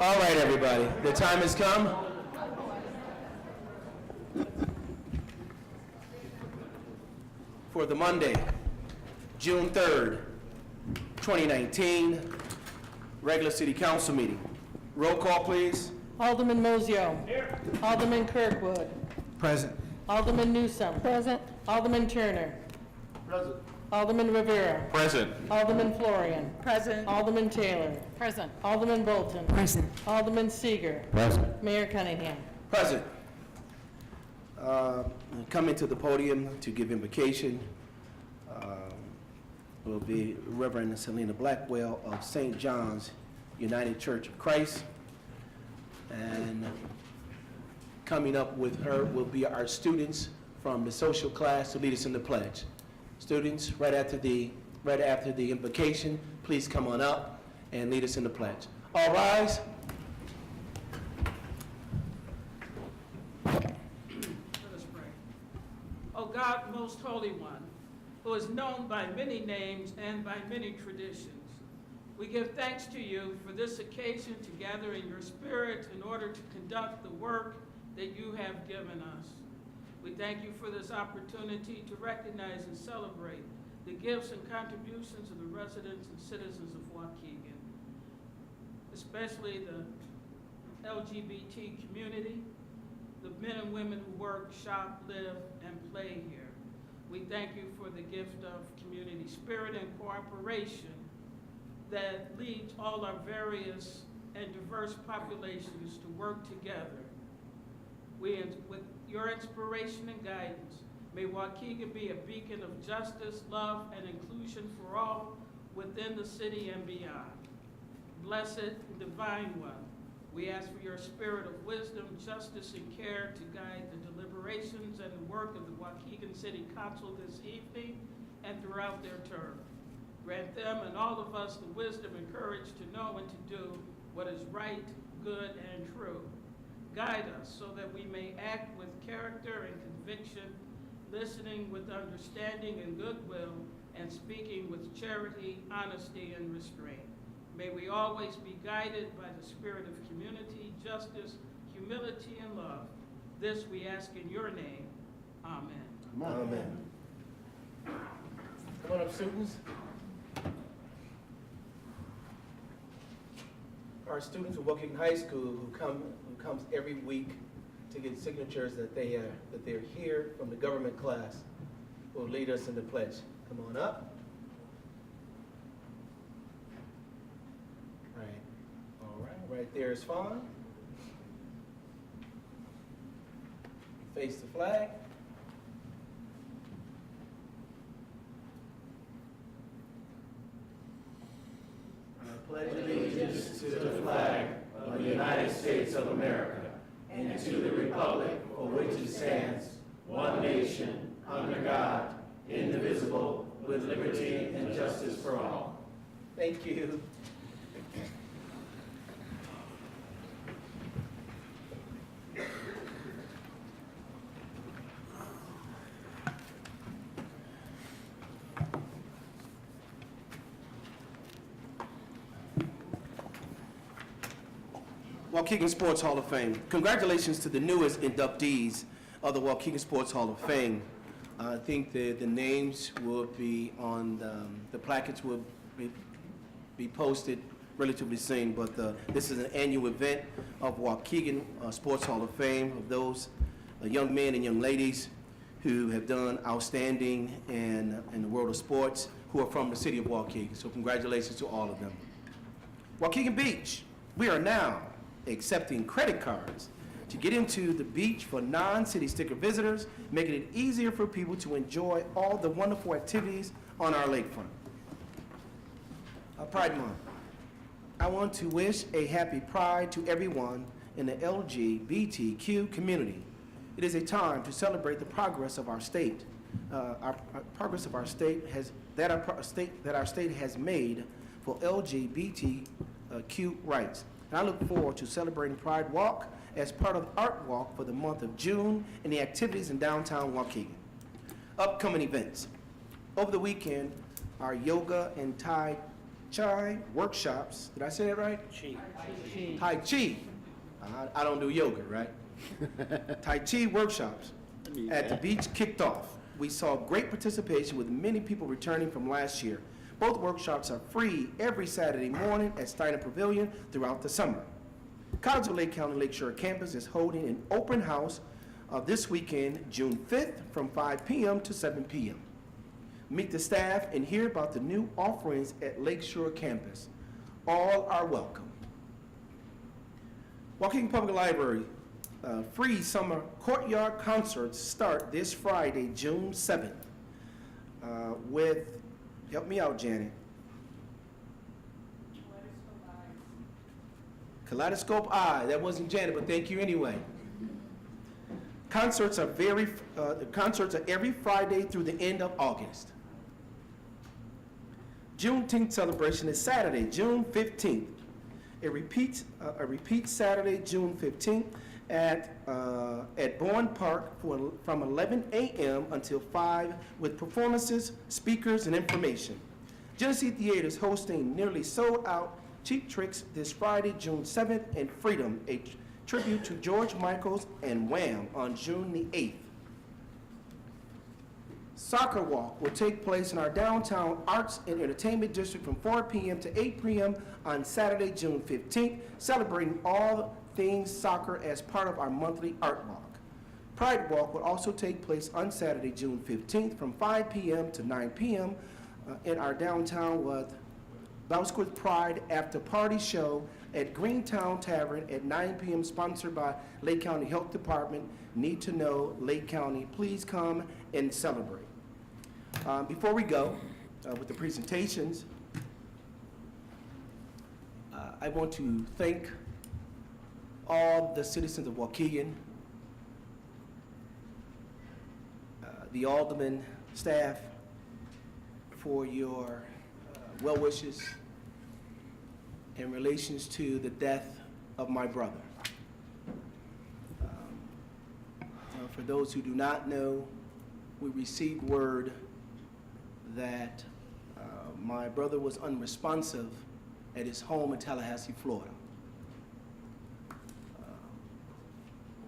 All right, everybody, the time has come. For the Monday, June 3rd, 2019, regular city council meeting. Roll call, please. Alderman Mozio. Here. Alderman Kirkwood. Present. Alderman Newsome. Present. Alderman Turner. Present. Alderman Rivera. Present. Alderman Florian. Present. Alderman Taylor. Present. Alderman Bolton. Present. Alderman Seager. Present. Mayor Cunningham. Present. Coming to the podium to give invocation will be Reverend Selena Blackwell of St. John's United Church of Christ. And coming up with her will be our students from the social class to lead us in the pledge. Students, right after the invocation, please come on up and lead us in the pledge. All rise. Let us pray. O God, most holy one, who is known by many names and by many traditions, we give thanks to you for this occasion to gather in your spirit in order to conduct the work that you have given us. We thank you for this opportunity to recognize and celebrate the gifts and contributions of the residents and citizens of Waukegan, especially the LGBT community, the men and women who work, shop, live, and play here. We thank you for the gift of community spirit and cooperation that leads all our various and diverse populations to work together. With your inspiration and guidance, may Waukegan be a beacon of justice, love, and inclusion for all within the city and beyond. Blessed and divine one, we ask for your spirit of wisdom, justice, and care to guide the deliberations and the work of the Waukegan City Council this evening and throughout their term. Grant them and all of us the wisdom and courage to know and to do what is right, good, and true. Guide us so that we may act with character and conviction, listening with understanding and goodwill, and speaking with charity, honesty, and restraint. May we always be guided by the spirit of community, justice, humility, and love. This we ask in your name. Amen. Amen. Come on up, students. Our students of Waukegan High School who comes every week to get signatures that they're here from the government class will lead us in the pledge. Come on up. All right, there is Fawn. Face the flag. I pledge allegiance to the flag of the United States of America and to the republic for which it stands, one nation, under God, indivisible, with liberty and justice for all. Thank you. Waukegan Sports Hall of Fame. Congratulations to the newest inductees of the Waukegan Sports Hall of Fame. I think the names will be on the plackets will be posted relatively soon, but this is an annual event of Waukegan Sports Hall of Fame of those young men and young ladies who have done outstanding in the world of sports, who are from the city of Waukegan. So congratulations to all of them. Waukegan Beach, we are now accepting credit cards to get into the beach for non-city sticker visitors, making it easier for people to enjoy all the wonderful activities on our lakefront. Pride Month. I want to wish a happy Pride to everyone in the LGBTQ community. It is a time to celebrate the progress of our state. Our state has made for LGBTQ rights. And I look forward to celebrating Pride Walk as part of Art Walk for the month of June and the activities in downtown Waukegan. Upcoming events. Over the weekend, our yoga and Thai Chi workshops. Did I say that right? Chi. Tai Chi. I don't do yoga, right? Tai Chi workshops at the beach kicked off. We saw great participation with many people returning from last year. Both workshops are free every Saturday morning at Steiner Pavilion throughout the summer. College of Lake County Lakeshore campus is holding an open house this weekend, June 5th, from 5 p.m. to 7 p.m. Meet the staff and hear about the new offerings at Lakeshore campus. All are welcome. Waukegan Public Library free summer courtyard concerts start this Friday, June 7th, with, help me out, Janet. Kaleidoscope Eye. That wasn't Janet, but thank you anyway. Concerts are every Friday through the end of August. Juneteenth celebration is Saturday, June 15th. A repeat Saturday, June 15th at Bourne Park from 11 a.m. until 5 with performances, speakers, and information. Genesee Theater is hosting nearly sold out Cheap Tricks this Friday, June 7th, and Freedom, a tribute to George Michael and Wham on June the 8th. Soccer Walk will take place in our downtown Arts and Entertainment District from 4 p.m. to 8 p.m. on Saturday, June 15th, celebrating all things soccer as part of our monthly art walk. Pride Walk will also take place on Saturday, June 15th from 5 p.m. to 9 p.m. In our downtown Bowsquith Pride After Party Show at Greentown Tavern at 9 p.m. sponsored by Lake County Health Department. Need to know, Lake County, please come and celebrate. Before we go with the presentations, I want to thank all the citizens of Waukegan, the alderman staff, for your well wishes in relations to the death of my brother. For those who do not know, we received word that my brother was unresponsive at his home in Tallahassee, Florida.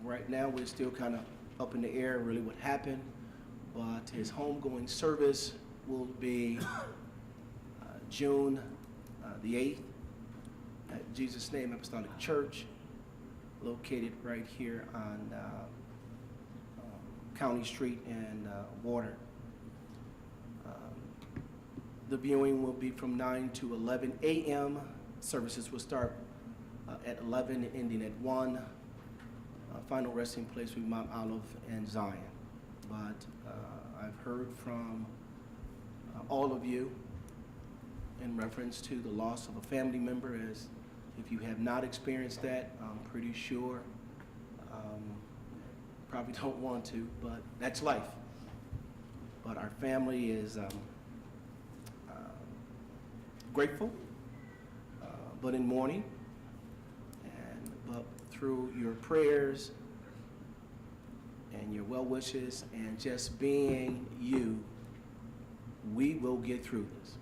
Right now, we're still kind of up in the air really what happened, but his homegoing service will be June the 8th at Jesus Name Apostolic Church, located right here on County Street and Water. The viewing will be from 9 to 11 a.m. Services will start at 11 and ending at 1. Final resting place will be Mount Olive and Zion. But I've heard from all of you in reference to the loss of a family member. As if you have not experienced that, I'm pretty sure probably don't want to, but that's life. But our family is grateful, but in mourning, but through your prayers and your well wishes and just being you, we will get through this.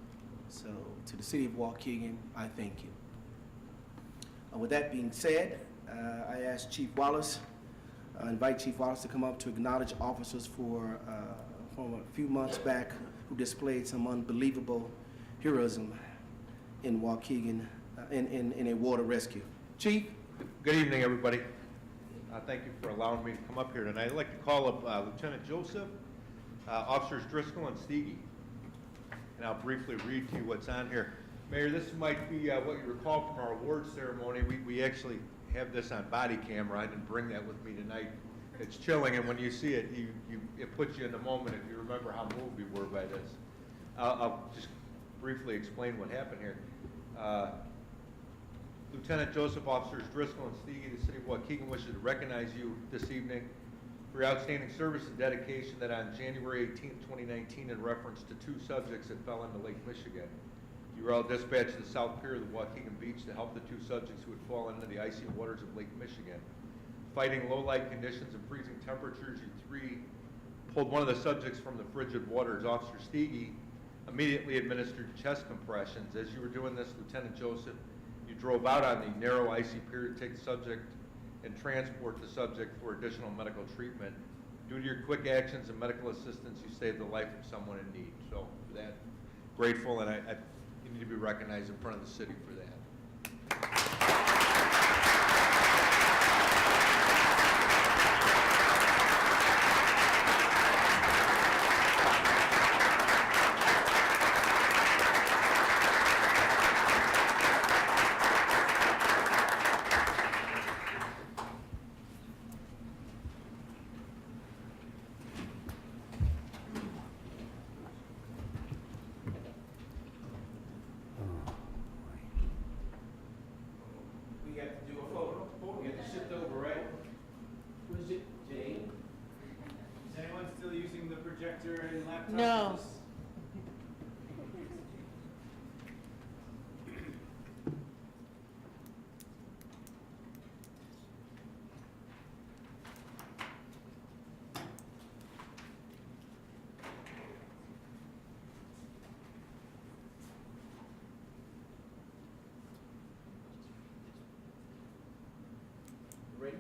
So to the city of Waukegan, I thank you. With that being said, I ask Chief Wallace, invite Chief Wallace to come up to acknowledge officers from a few months back who displayed some unbelievable heroism in Waukegan in a water rescue. Chief? Good evening, everybody. Thank you for allowing me to come up here tonight. I'd like to call up Lieutenant Joseph, Officers Driscoll and Steege, and I'll briefly read to you what's on here. Mayor, this might be what you recall from our awards ceremony. We actually have this on body camera. I didn't bring that with me tonight. It's chilling, and when you see it, it puts you in the moment if you remember how moved we were by this. I'll just briefly explain what happened here. Lieutenant Joseph, Officers Driscoll and Steege, the city of Waukegan wishes to recognize you this evening for your outstanding service and dedication that on January 18, 2019, in reference to 2 subjects that fell into Lake Michigan. You were all dispatched to the south pier of the Waukegan beach to help the 2 subjects who had fallen into the icy waters of Lake Michigan. Fighting low light conditions and freezing temperatures, you 3 pulled one of the subjects from the frigid waters. Officer Steege immediately administered chest compressions. As you were doing this, Lieutenant Joseph, you drove out on the narrow icy pier to take the subject and transport the subject for additional medical treatment. Due to your quick actions and medical assistance, you saved the life of someone in need. So for that, grateful, and you need to be recognized in front of the city for that. We have to do a photo. We have to shift over, right? Where's it, Jane? Is anyone still using the projector and laptop? No. Ready?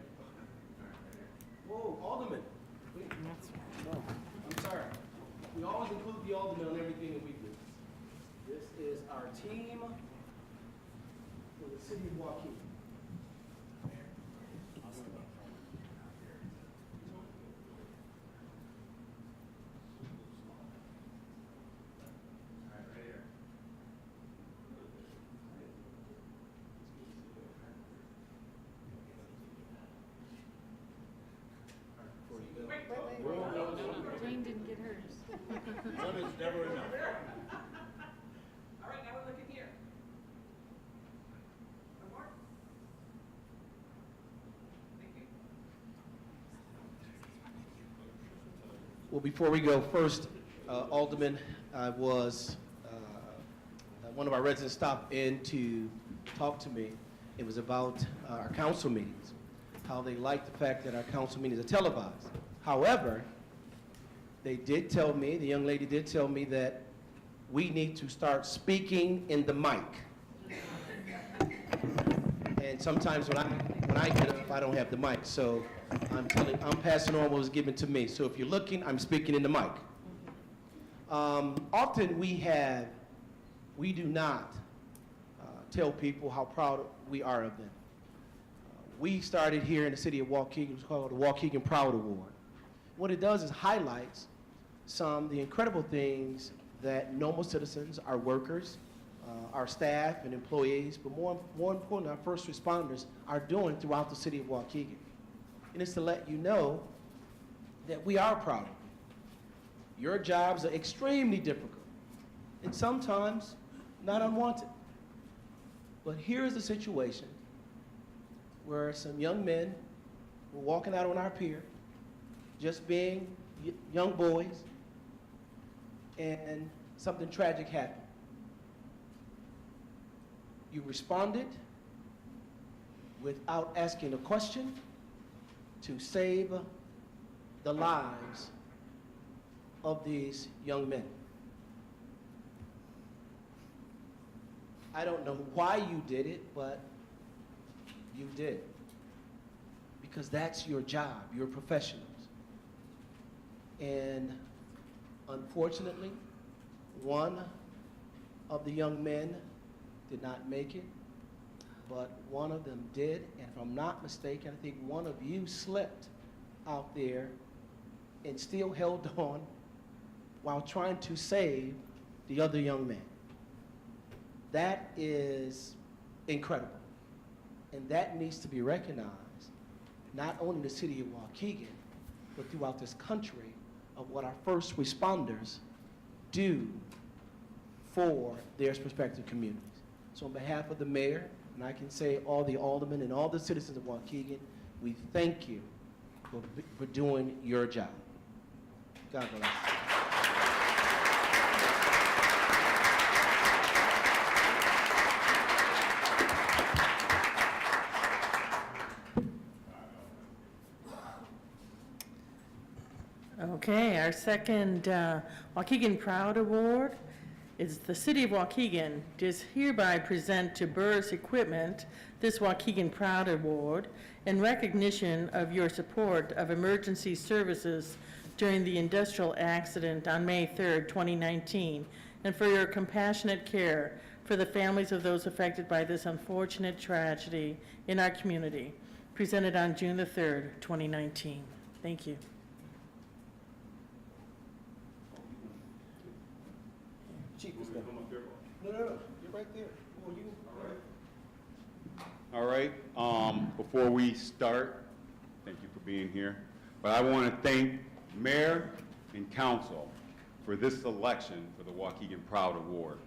Whoa, Alderman. Wait, no, I'm sorry. We always include the Alderman on everything that we do. This is our team for the city of Waukegan. Jane didn't get hers. One is never enough. All right, now we're looking here. One more. Thank you. Well, before we go, first, Alderman, one of our residents stopped in to talk to me. It was about our council meetings, how they like the fact that our council meetings are televised. However, they did tell me, the young lady did tell me that we need to start speaking in the mic. And sometimes when I get up, I don't have the mic, so I'm passing on what was given to me. So if you're looking, I'm speaking in the mic. Often we do not tell people how proud we are of them. We started here in the city of Waukegan. It's called the Waukegan Proud Award. What it does is highlights some of the incredible things that normal citizens, our workers, our staff and employees, but more importantly, our first responders are doing throughout the city of Waukegan. And it's to let you know that we are proud of you. Your jobs are extremely difficult and sometimes not unwanted. But here is a situation where some young men were walking out on our pier, just being young boys, and something tragic happened. You responded without asking a question to save the lives of these young men. I don't know why you did it, but you did. Because that's your job, you're professionals. And unfortunately, one of the young men did not make it, but one of them did. And if I'm not mistaken, I think one of you slipped out there and still held on while trying to save the other young man. That is incredible. And that needs to be recognized, not only in the city of Waukegan, but throughout this country, of what our first responders do for their respective communities. So on behalf of the mayor, and I can say all the aldermen and all the citizens of Waukegan, we thank you for doing your job. God bless. Okay, our second Waukegan Proud Award is the City of Waukegan does hereby present to Burris Equipment this Waukegan Proud Award in recognition of your support of emergency services during the industrial accident on May 3rd, 2019, and for your compassionate care for the families of those affected by this unfortunate tragedy in our community, presented on June the 3rd, 2019. Thank you. Chief, let's go. No, you're right there. Come on, you. All right, before we start, thank you for being here, but I want to thank Mayor and Council for this selection for the Waukegan Proud Award.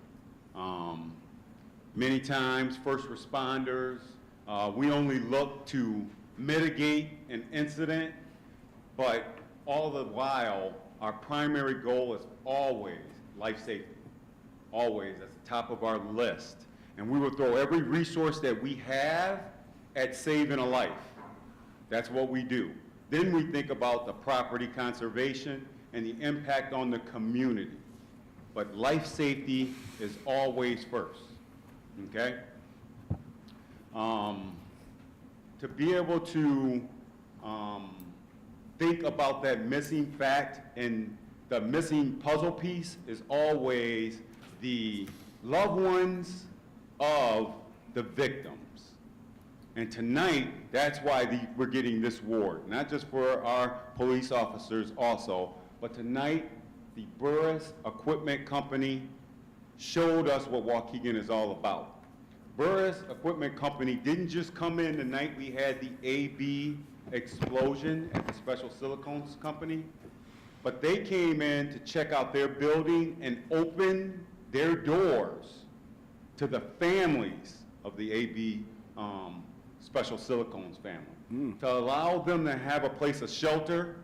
Many times, first responders, we only look to mitigate an incident, but all the while, our primary goal is always life safety. Always, that's the top of our list. And we will throw every resource that we have at saving a life. That's what we do. Then we think about the property conservation and the impact on the community. But life safety is always first, okay? To be able to think about that missing fact, and the missing puzzle piece is always the loved ones of the victims. And tonight, that's why we're getting this award, not just for our police officers also, but tonight, the Burris Equipment Company showed us what Waukegan is all about. Burris Equipment Company didn't just come in the night we had the AB explosion at the Special Silicones Company, but they came in to check out their building and open their doors to the families of the AB Special Silicones family, to allow them to have a place of shelter,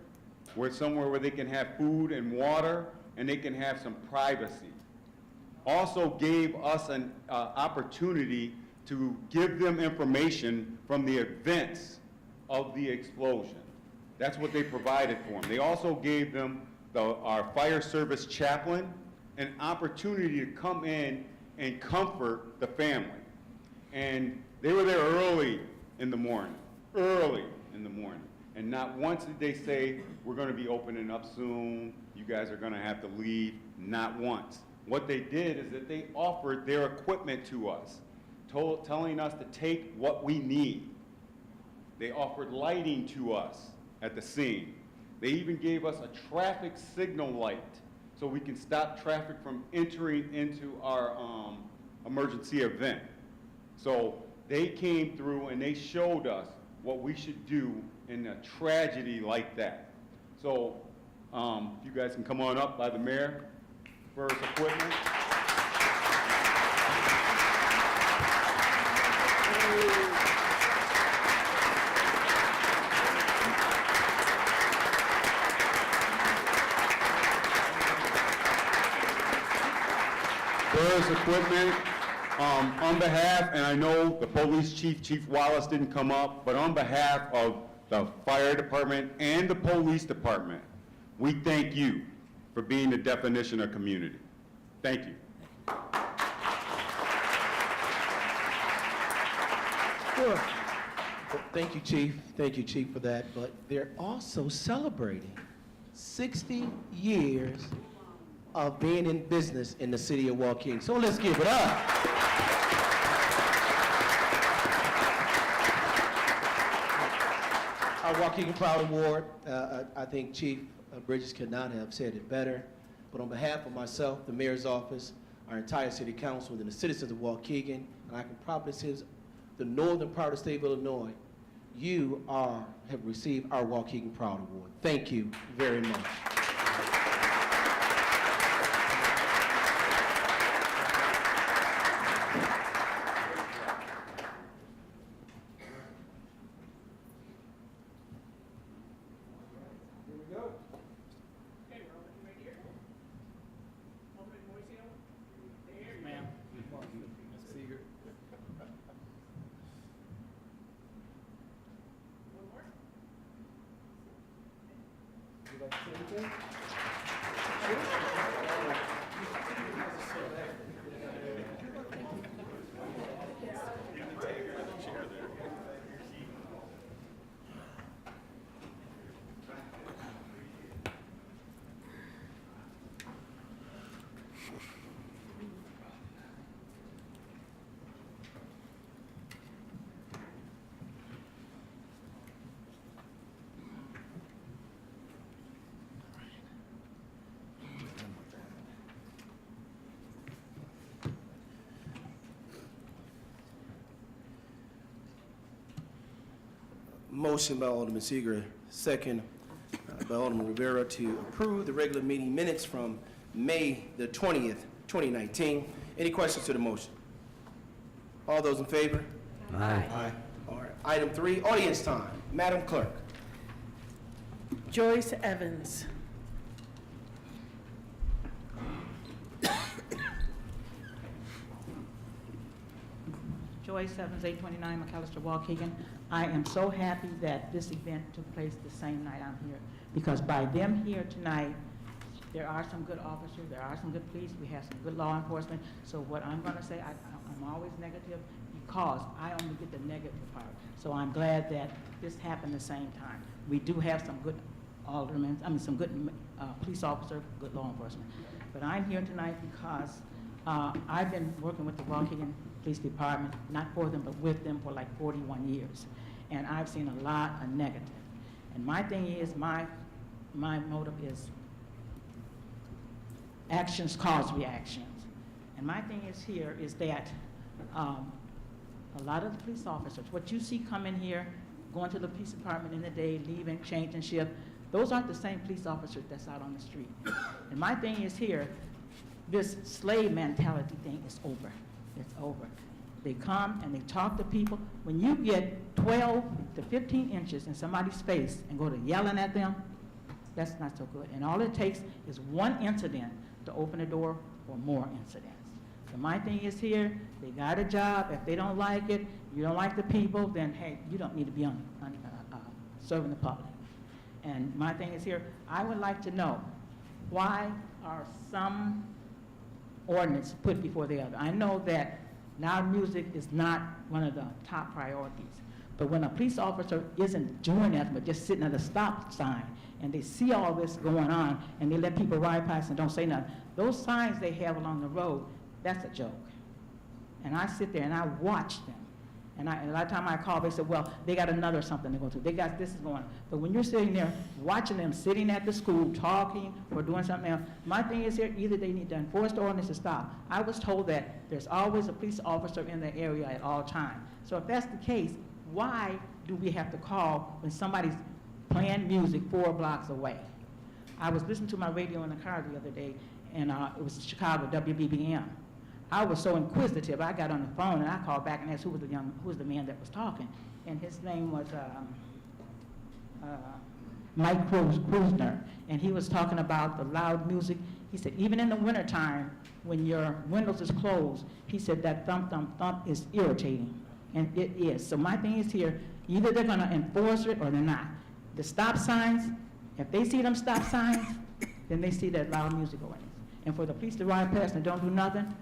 somewhere where they can have food and water, and they can have some privacy. Also gave us an opportunity to give them information from the events of the explosion. That's what they provided for them. They also gave them, our fire service chaplain, an opportunity to come in and comfort the family. And they were there early in the morning. And not once did they say, we're going to be opening up soon, you guys are going to have to leave, not once. What they did is that they offered their equipment to us, telling us to take what we need. They offered lighting to us at the scene. They even gave us a traffic signal light so we can stop traffic from entering into our emergency event. So they came through and they showed us what we should do in a tragedy like that. So if you guys can come on up by the mayor, Burris Equipment. Burris Equipment, on behalf, and I know the police chief, Chief Wallace, didn't come up, but on behalf of the fire department and the police department, we thank you for being the definition of community. Thank you. Sure. Well, thank you, Chief. Thank you, Chief, for that. But they're also celebrating 60 years of being in business in the city of Waukegan. So let's give it up. Our Waukegan Proud Award, I think Chief Bridges could not have said it better. But on behalf of myself, the mayor's office, our entire city council, and the citizens of Waukegan, and I can probably say the northern part of the state of Illinois, you have received our Waukegan Proud Award. Thank you very much. Motion by Alderman Seager, second by Alderman Rivera to approve the regular meeting minutes from May the 20th, 2019. Any questions to the motion? All those in favor? Aye. All right. Item 3, audience time. Madam Clerk. Joyce Evans. Joyce Evans, 829 McAllister, Waukegan. I am so happy that this event took place the same night I'm here, because by them here tonight, there are some good officers, there are some good police, we have some good law enforcement. So what I'm going to say, I'm always negative because I only get the negative part. So I'm glad that this happened the same time. We do have some good aldermen, some good police officers, good law enforcement. But I'm here tonight because I've been working with the Waukegan Police Department, not for them, but with them for like 41 years. And I've seen a lot of negative. And my thing is, my motive is actions cause reactions. And my thing is here is that a lot of the police officers, what you see come in here, going to the police department in the day, leaving, changing shift, those aren't the same police officers that's out on the street. And my thing is here, this slave mentality thing is over. It's over. They come and they talk to people. When you get 12 to 15 inches in somebody's face and go to yelling at them, that's not so good. And all it takes is one incident to open the door for more incidents. So my thing is here, they got a job. If they don't like it, you don't like the people, then hey, you don't need to be on serving the public. And my thing is here, I would like to know, why are some ordinance put before the other? I know that loud music is not one of the top priorities, but when a police officer isn't doing that, but just sitting at a stop sign, and they see all this going on, and they let people ride past and don't say nothing, those signs they have along the road, that's a joke. And I sit there and I watch them. And a lot of time I call, they say, well, they got another something to go to. They got this is going on. But when you're sitting there watching them sitting at the school, talking or doing something else, my thing is here, either they need to enforce the ordinance to stop. I was told that there's always a police officer in the area at all times. So if that's the case, why do we have to call when somebody's playing music 4 blocks away? I was listening to my radio in the car the other day, and it was Chicago, WBBM. I was so inquisitive, I got on the phone and I called back and asked who was the man that was talking. And his name was Mike Krusner. And he was talking about the loud music. He said, even in the wintertime, when your windows is closed, he said that thump, thump, thump is irritating. And it is. So my thing is here, either they're gonna enforce it or they're not. The stop signs, if they see them stop signs, then they see that loud music going. And for the police to ride past and don't do nothing,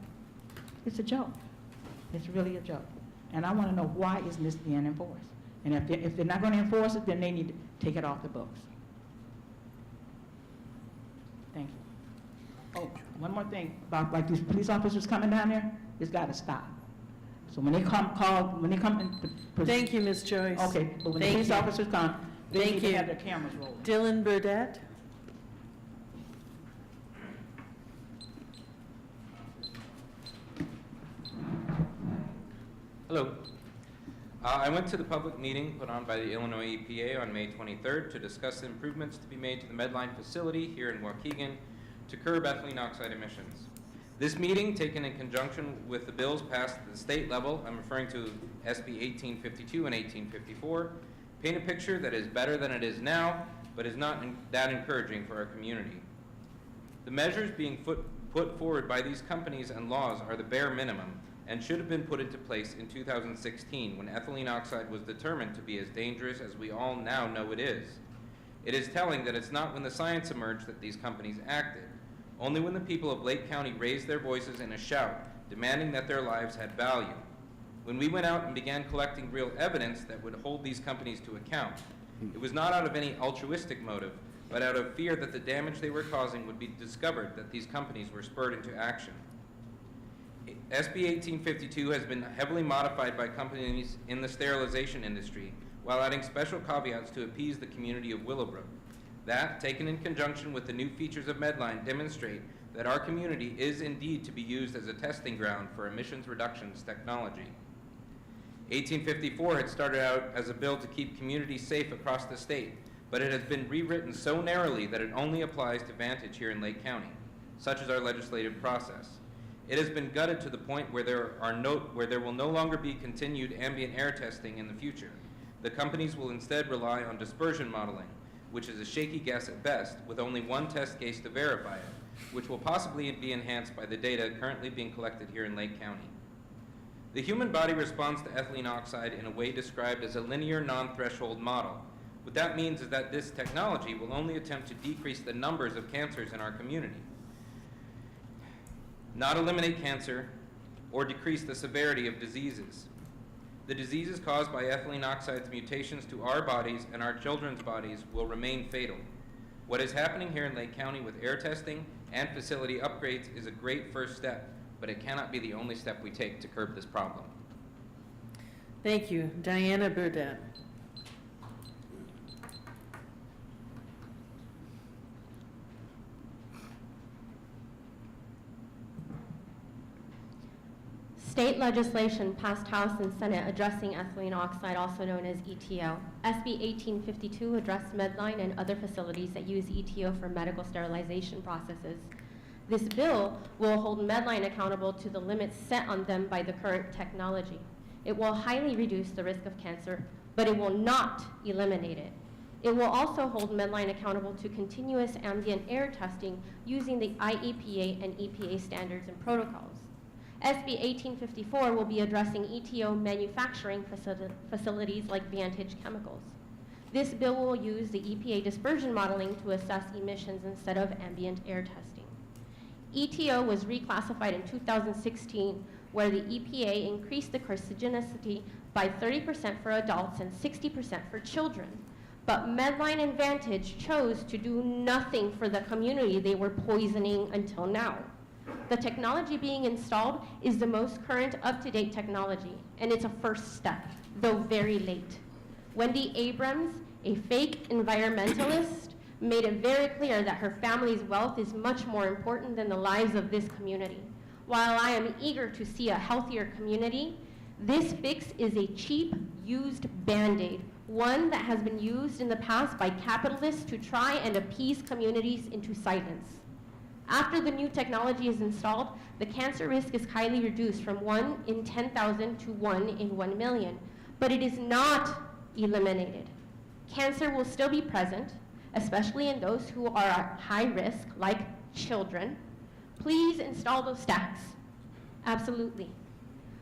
it's a joke. It's really a joke. And I want to know, why isn't this being enforced? And if they're not going to enforce it, then they need to take it off the books. Thank you. Oh, one more thing about like these police officers coming down there, it's got to stop. So when they come Thank you, Ms. Joyce. Okay, but when the Thank police you. officers come, they Thank need to you. have their cameras rolling. Dylan Burdette. Hello. I went to the public meeting put on by the Illinois EPA on May 23rd to discuss the improvements to be made to the Medline facility here in Waukegan to curb ethylene oxide emissions. This meeting, taken in conjunction with the bills passed at the state level, I'm referring to SB 1852 and 1854, paint a picture that is better than it is now, but is not that encouraging for our community. The measures being put forward by these companies and laws are the bare minimum, and should have been put into place in 2016 when ethylene oxide was determined to be as dangerous as we all now know it is. It is telling that it's not when the science emerged that these companies acted, only when the people of Lake County raised their voices in a shout, demanding that their lives had value. When we went out and began collecting real evidence that would hold these companies to account, it was not out of any altruistic motive, but out of fear that the damage they were causing would be discovered, that these companies were spurred into action. SB 1852 has been heavily modified by companies in the sterilization industry while adding special caveats to appease the community of Willowbrook. That, taken in conjunction with the new features of Medline, demonstrate that our community is indeed to be used as a testing ground for emissions reductions technology. 1854 had started out as a bill to keep communities safe across the state, but it has been rewritten so narrowly that it only applies to Vantage here in Lake County. Such is our legislative process. It has been gutted to the point where there will no longer be continued ambient air testing in the future. The companies will instead rely on dispersion modeling, which is a shaky guess at best, with only one test case to verify it, which will possibly be enhanced by the data currently being collected here in Lake County. The human body responds to ethylene oxide in a way described as a linear non-threshold model. What that means is that this technology will only attempt to decrease the numbers of cancers in our community, not eliminate cancer or decrease the severity of diseases. The diseases caused by ethylene oxide's mutations to our bodies and our children's bodies will remain fatal. What is happening here in Lake County with air testing and facility upgrades is a great first step, but it cannot be the only step we take to curb this problem. Thank you. Diana Burdett. State legislation passed House and Senate addressing ethylene oxide, also known as ETO. SB 1852 addressed Medline and other facilities that use ETO for medical sterilization processes. This bill will hold Medline accountable to the limits set on them by the current technology. It will highly reduce the risk of cancer, but it will not eliminate it. It will also hold Medline accountable to continuous ambient air testing using the IEPA and EPA standards and protocols. SB 1854 will be addressing ETO manufacturing facilities like Vantage Chemicals. This bill will use the EPA dispersion modeling to assess emissions instead of ambient air testing. ETO was reclassified in 2016, where the EPA increased the carcinogenicity by 30% for adults and 60% for children. But Medline and Vantage chose to do nothing for the community they were poisoning until now. The technology being installed is the most current up-to-date technology, and it's a first step, though very late. Wendy Abrams, a fake environmentalist, made it very clear that her family's wealth is much more important than the lives of this community. While I am eager to see a healthier community, this fix is a cheap, used Band-Aid, one that has been used in the past by capitalists to try and appease communities into silence. After the new technology is installed, the cancer risk is highly reduced from 1 in 10,000 to 1 in 1 million, but it is not eliminated. Cancer will still be present, especially in those who are at high risk, like children. Please install those stacks, absolutely.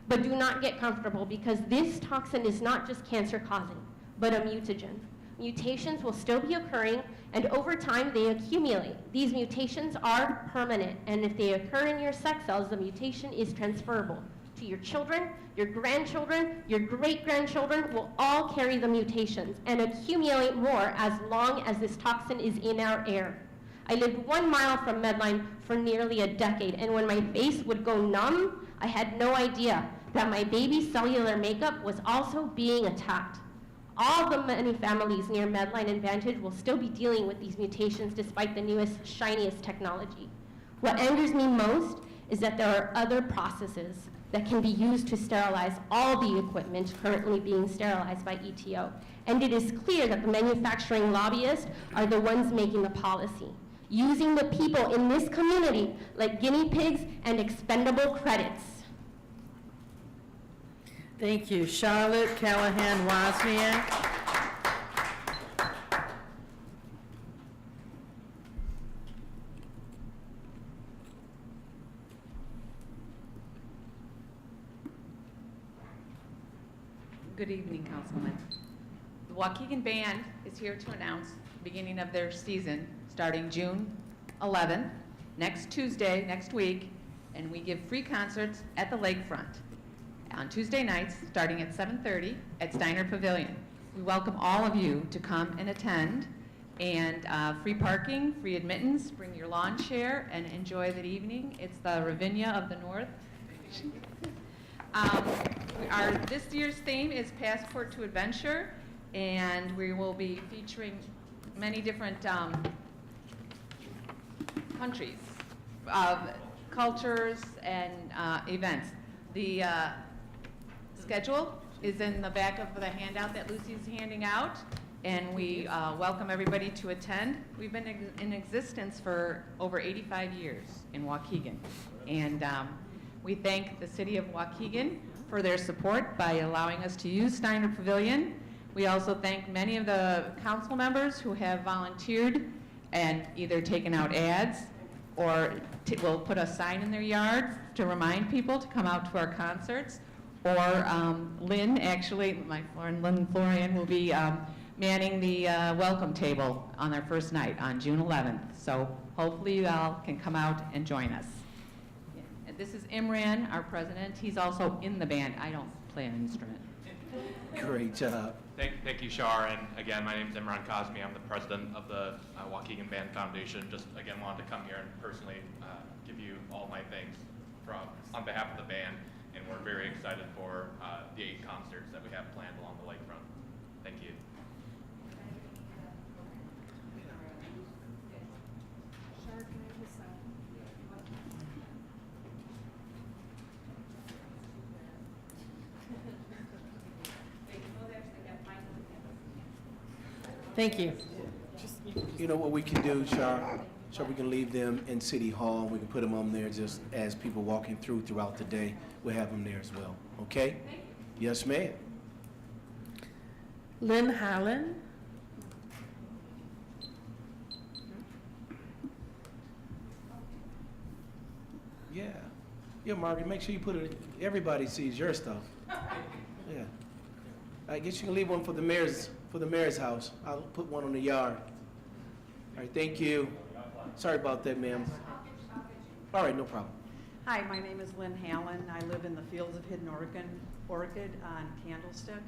But do not get comfortable, because this toxin is not just cancer causing, but a mutagen. Mutations will still be occurring, and over time they accumulate. These mutations are permanent, and if they occur in your sex cells, the mutation is transferable to your children, your grandchildren, your great-grandchildren will all carry the mutations and accumulate more as long as this toxin is in our air. I lived 1 mile from Medline for nearly a decade, and when my face would go numb, I had no idea that my baby's cellular makeup was also being attacked. All the many families near Medline and Vantage will still be dealing with these mutations despite the newest, shiniest technology. What angers me most is that there are other processes that can be used to sterilize all the equipment currently being sterilized by ETO. And it is clear that the manufacturing lobbyists are the ones making the policy, using the people in this community like guinea pigs and expendable credits. Thank you. Charlotte Callahan Wozniak. Good evening, Councilman. The Waukegan Band is here to announce the beginning of their season starting June 11th, next Tuesday, next week, and we give free concerts at the lakefront on Tuesday nights starting at 7:30 at Steiner Pavilion. We welcome all of you to come and attend, and free parking, free admittance, bring your lawn chair and enjoy the evening. It's the Ravinia of the North. This year's theme is Passport to Adventure, and we will be featuring many different countries, cultures, and events. The schedule is in the back of the handout that Lucy's handing out, and we welcome everybody to attend. We've been in existence for over 85 years in Waukegan, and we thank the city of Waukegan for their support by allowing us to use Steiner Pavilion. We also thank many of the council members who have volunteered and either taken out ads or will put a sign in their yard to remind people to come out to our concerts. Or Lynn, actually, my friend Lynn Florian will be manning the welcome table on their first night on June 11th. So hopefully you all can come out and join us. And this is Imran, our president. He's also in the band. I don't play an instrument. Great job. Thank you, Shar, and again, my name is Imran Kazmi. I'm the president of the Waukegan Band Foundation. Just again, wanted to come here and personally give you all my thanks on behalf of the band, and we're very excited for the 8 concerts that we have planned along the lakefront. Thank you. Thank you. You know what we can do, Char? Char, we can leave them in City Hall. We can put them on there just as people walking throughout the day. We'll have them there as well. Okay? Yes, ma'am. Lynn Holland. Yeah. Yeah, Margaret, make sure you put it, everybody sees your stuff. Yeah. I guess you can leave one for the mayor's house. I'll put one on the yard. All right, thank you. Sorry about that, ma'am. All right, no problem. Hi, my name is Lynn Hallen. I live in the Fields of Hidden Orchid on Candlestick.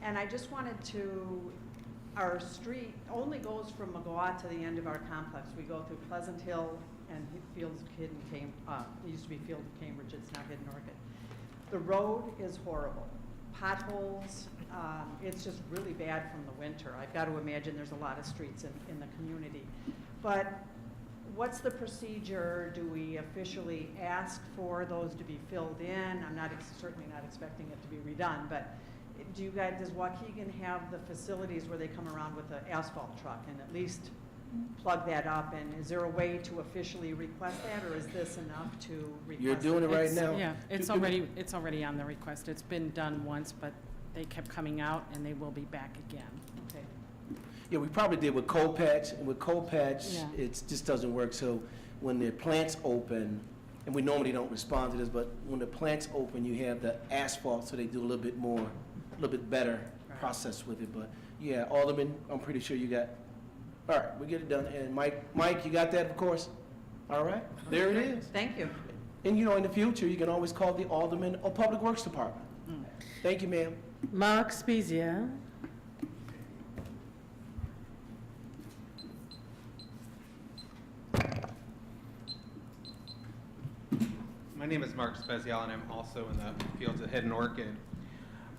And I just wanted to, our street only goes from Magoa to the end of our complex. We go through Pleasant Hill and Fields of Hidden Cambridge. It used to be Field of Cambridge, it's now Hidden Orchid. The road is horrible. Potholes, it's just really bad from the winter. I've got to imagine there's a lot of streets in the community. But what's the procedure? Do we officially ask for those to be filled in? I'm certainly not expecting it to be redone, but does Waukegan have the facilities where they come around with an asphalt truck and at least plug that up? And is there a way to officially request that, or is this enough to request? You're doing it right now? Yeah, it's already on the request. It's been done once, but they kept coming out, and they will be back again. Okay. Yeah, we probably did with cold patch, and with cold patch, Yeah. it just doesn't work. So when the plants open, and we normally don't respond to this, but when the plants open, you have the asphalt, so they do a little bit better process with it. But yeah, Alderman, I'm pretty sure you got. All right, we get it done. And Mike, you got that, of course? All right, there it is. Thank you. And you know, in the future, you can always call the Alderman or Public Works Department. Thank you, ma'am. Mark Spezia. My name is Mark Spezial, and I'm also in the Fields of Hidden Orchid.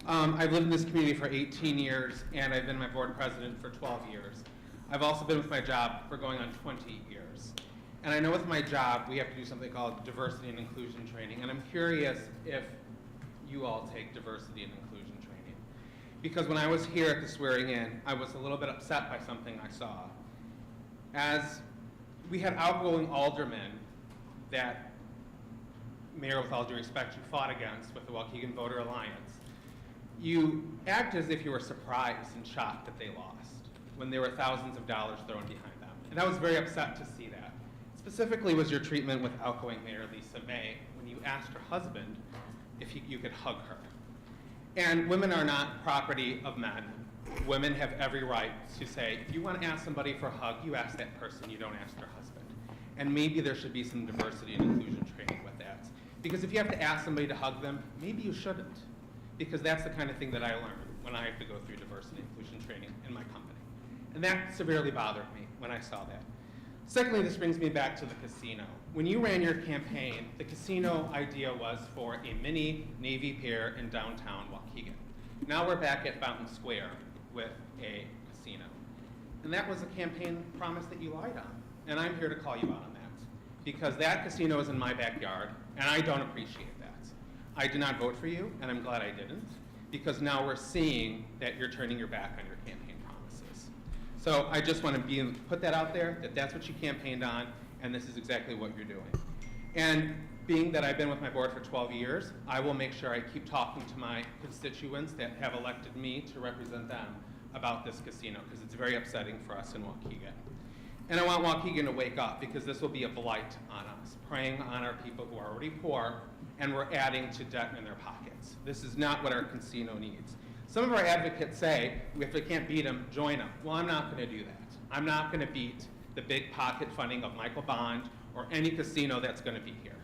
I've lived in this community for 18 years, and I've been my board president for 12 years. I've also been with my job for going on 20 years. And I know with my job, we have to do something called diversity and inclusion training, and I'm curious if you all take diversity and inclusion training. Because when I was here at the swearing in, I was a little bit upset by something I saw. As we had outgoing aldermen that, Mayor, with all due respect, you fought against with the Waukegan Voter Alliance, you act as if you were surprised and shocked that they lost when there were thousands of dollars thrown behind them. And I was very upset to see that. Specifically was your treatment with outgoing Mayor Lisa May when you asked her husband if you could hug her. And women are not property of men. Women have every right to say, if you want to ask somebody for a hug, you ask that person, you don't ask their husband. And maybe there should be some diversity and inclusion training with that. Because if you have to ask somebody to hug them, maybe you shouldn't. Because that's the kind of thing that I learned when I have to go through diversity and inclusion training in my company. And that severely bothered me when I saw that. Secondly, this brings me back to the casino. When you ran your campaign, the casino idea was for a mini Navy Pier in downtown Waukegan. Now we're back at Fountain Square with a casino. And that was a campaign promise that you lied on. And I'm here to call you out on that. Because that casino is in my backyard, and I don't appreciate that. I did not vote for you, and I'm glad I didn't, because now we're seeing that you're turning your back on your campaign promises. So I just want to put that out there, that that's what you campaigned on, and this is exactly what you're doing. And being that I've been with my board for 12 years, I will make sure I keep talking to my constituents that have elected me to represent them about this casino, because it's very upsetting for us in Waukegan. And I want Waukegan to wake up, because this will be a blight on us, preying on our people who are already poor, and we're adding to debt in their pockets. This is not what our casino needs. Some of our advocates say, if we can't beat them, join them. Well, I'm not going to do that. I'm not going to beat the big pocket funding of Michael Bond or any casino that's going to be here.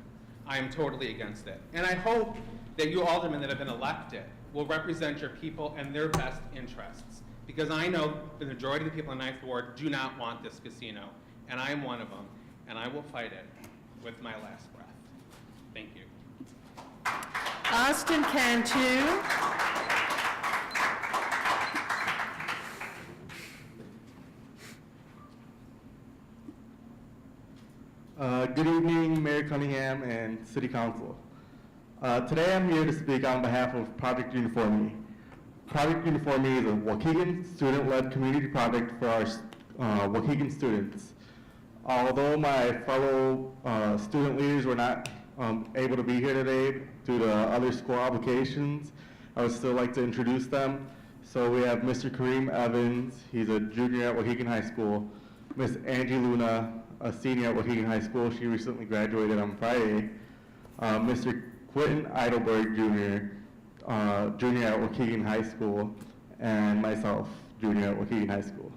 I am totally against it. And I hope that you aldermen that have been elected will represent your people and their best interests. Because I know the majority of the people in Ninth Ward do not want this casino, and I am one of them, and I will fight it with my last breath. Thank you. Austin Cantu. Good evening, Mayor Cunningham and City Council. Today I'm here to speak on behalf of Project Uniformity. Project Uniformity is a Waukegan student-led community project for our Waukegan students. Although my fellow student leaders were not able to be here today due to other school obligations, I would still like to introduce them. So we have Mr. Kareem Evans, he's a junior at Waukegan High School. Miss Angie Luna, a senior at Waukegan High School, she recently graduated on Friday. Mr. Quentin Eidelberg Jr., junior at Waukegan High School, and myself, junior at Waukegan High School.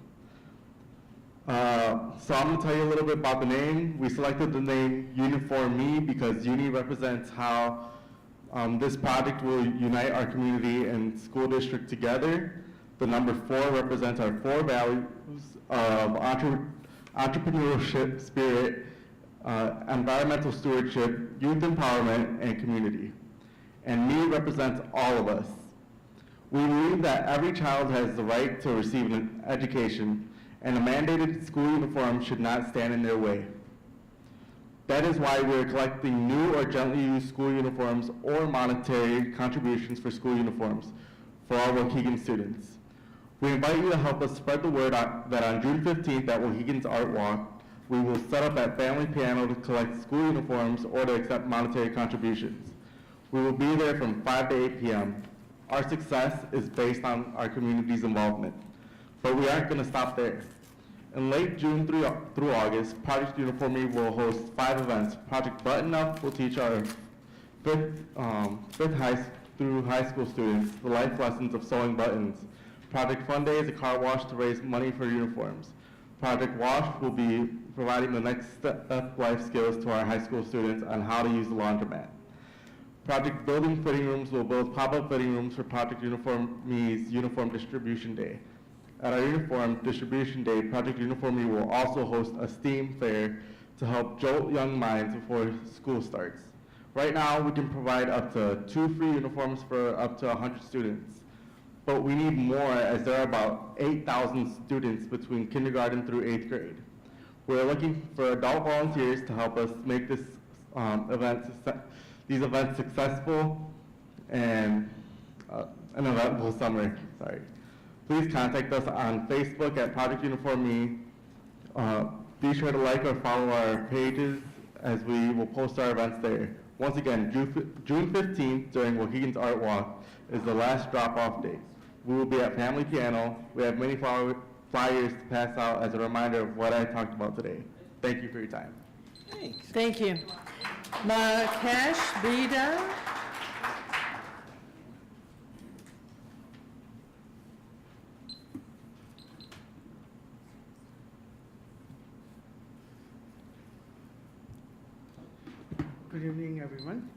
So I'm going to tell you a little bit about the name. We selected the name Uniform Me because uni represents how this project will unite our community and school district together. The number 4 represents our 4 values of entrepreneurship spirit, environmental stewardship, youth empowerment, and community. And me represents all of us. We believe that every child has the right to receive an education, and a mandated school uniform should not stand in their way. That is why we're collecting new or gently used school uniforms or monetary contributions for school uniforms for all Waukegan students. We invite you to help us spread the word that on June 15th at Waukegan's Art Walk, we will set up at Family Piano to collect school uniforms or to accept monetary contributions. We will be there from 5 to 8 p.m. Our success is based on our community's involvement, but we aren't going to stop there. In late June through August, Project Uniformity will host 5 events. Project Button Up will teach our fifth through high school students the life lessons of sewing buttons. Project Fun Day is a car wash to raise money for uniforms. Project Wash will be providing the next step life skills to our high school students on how to use the laundromat. Project Building Fitting Rooms will build pop-up fitting rooms for Project Uniformity's Uniform Distribution Day. At our Uniform Distribution Day, Project Uniformity will also host a STEAM fair to help jolt young minds before school starts. Right now, we can provide up to 2 free uniforms for up to 100 students. But we need more, as there are about 8,000 students between kindergarten through 8th grade. We're looking for adult volunteers to help us make these events successful and an eventful summer. Sorry. Please contact us on Facebook at Project Uniform Me. Be sure to like or follow our pages as we will post our events there. Once again, June 15th during Waukegan's Art Walk is the last drop-off date. We will be at Family Piano. We have many flyers to pass out as a reminder of what I talked about today. Thank you for your time. Thanks. Thank you. Marrakesh Bida. Good evening, everyone.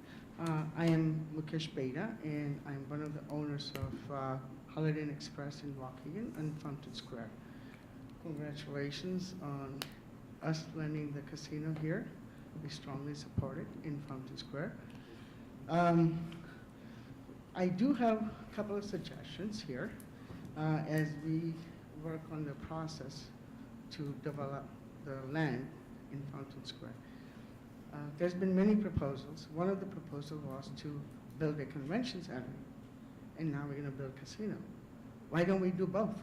I am Mukesh Beda, and I'm one of the owners of Holiday Inn Express in Waukegan and Fountain Square. Congratulations on us landing the casino here. We strongly support it in Fountain Square. I do have a couple of suggestions here as we work on the process to develop the land in Fountain Square. There's been many proposals. One of the proposals was to build a convention center and now we're going to build a casino. Why don't we do both?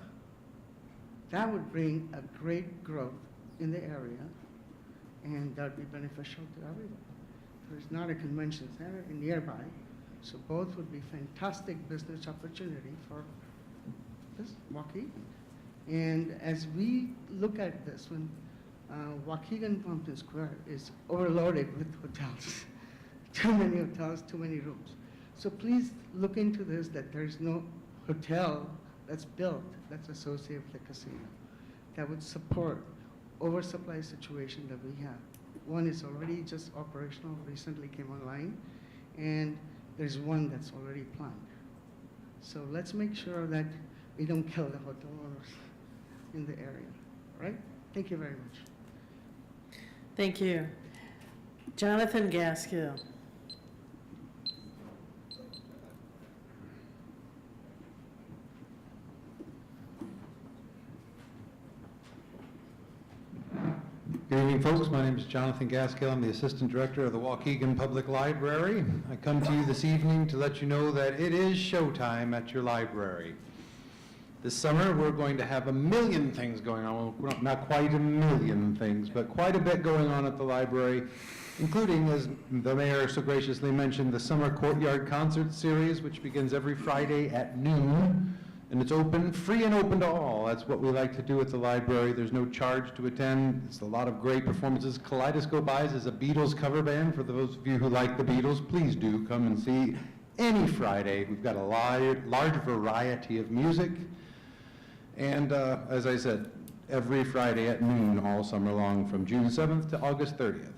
That would bring a great growth in the area, and that would be beneficial to everyone. There's not a convention center nearby, so both would be fantastic business opportunity for this Waukegan. And as we look at this, when Waukegan Pumpkin Square is overloaded with hotels, too many hotels, too many rooms. So please look into this, that there's no hotel that's built that's associated with the casino that would support oversupply situation that we have. One is already just operational, recently came online, and there's one that's already planned. So let's make sure that we don't kill the hotel owners in the area, all right? Thank you very much. Thank you. Jonathan Gaskill. Good evening, folks. My name is Jonathan Gaskill. I'm the Assistant Director of the Waukegan Public Library. I come to you this evening to let you know that it is showtime at your library. This summer, we're going to have a million things going on. Well, not quite a million things, but quite a bit going on at the library, including, as the mayor so graciously mentioned, the Summer Courtyard Concert Series, which begins every Friday at noon. And it's open, free and open to all. That's what we like to do at the library. There's no charge to attend. It's a lot of great performances. Kaleidoscope Eyes is a Beatles cover band. For those of you who like the Beatles, please do come and see any Friday. We've got a large variety of music. And as I said, every Friday at noon all summer long from June 7th to August 30th.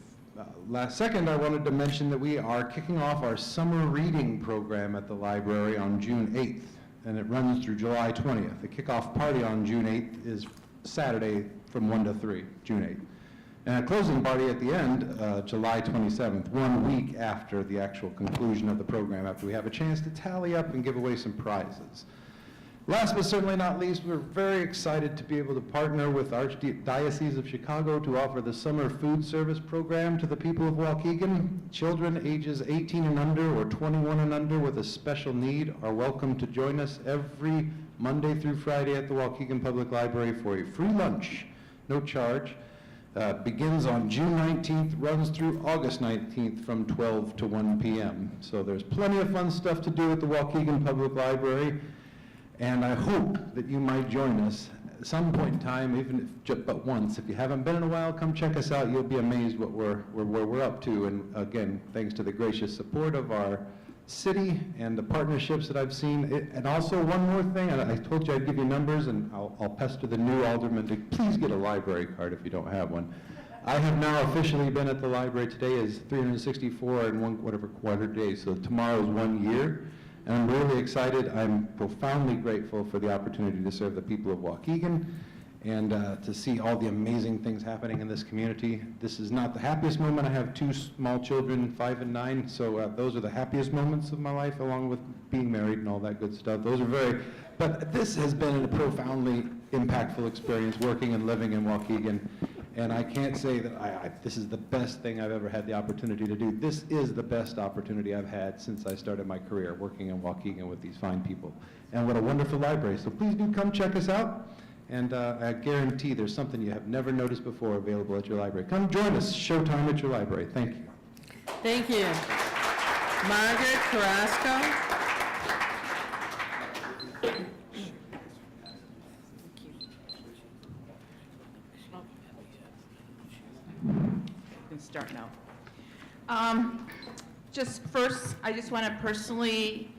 Second, I wanted to mention that we are kicking off our summer reading program at the library on June 8th. And it runs through July 20th. The kickoff party on June 8th is Saturday from 1 to 3, June 8th. And a closing party at the end, July 27th, 1 week after the actual conclusion of the program, after we have a chance to tally up and give away some prizes. Last but certainly not least, we're very excited to be able to partner with Archdiocese of Chicago to offer the summer food service program to the people of Waukegan. Children ages 18 and under or 21 and under with a special need are welcome to join us every Monday through Friday at the Waukegan Public Library for a free lunch, no charge. Begins on June 19th, runs through August 19th from 12 to 1 p.m. So there's plenty of fun stuff to do at the Waukegan Public Library. And I hope that you might join us at some point in time, even if just but once. If you haven't been in a while, come check us out. You'll be amazed what we're up to. And again, thanks to the gracious support of our city and the partnerships that I've seen. And also one more thing, I told you I'd give you numbers, and I'll pester the new alderman to please get a library card if you don't have one. I have now officially been at the library. Today is 364 and whatever quarter days, so tomorrow is 1 year. And I'm really excited. I'm profoundly grateful for the opportunity to serve the people of Waukegan and to see all the amazing things happening in this community. This is not the happiest moment. I have 2 small children, 5 and 9, so those are the happiest moments of my life, along with being married and all that good stuff. But this has been a profoundly impactful experience working and living in Waukegan. And I can't say that this is the best thing I've ever had the opportunity to do. This is the best opportunity I've had since I started my career working in Waukegan with these fine people. And what a wonderful library. So please do come check us out. And I guarantee there's something you have never noticed before available at your library. Come join us. Showtime at your library. Thank you. Thank you. Margaret Carrasco. Start now. Just first, I just want to personally,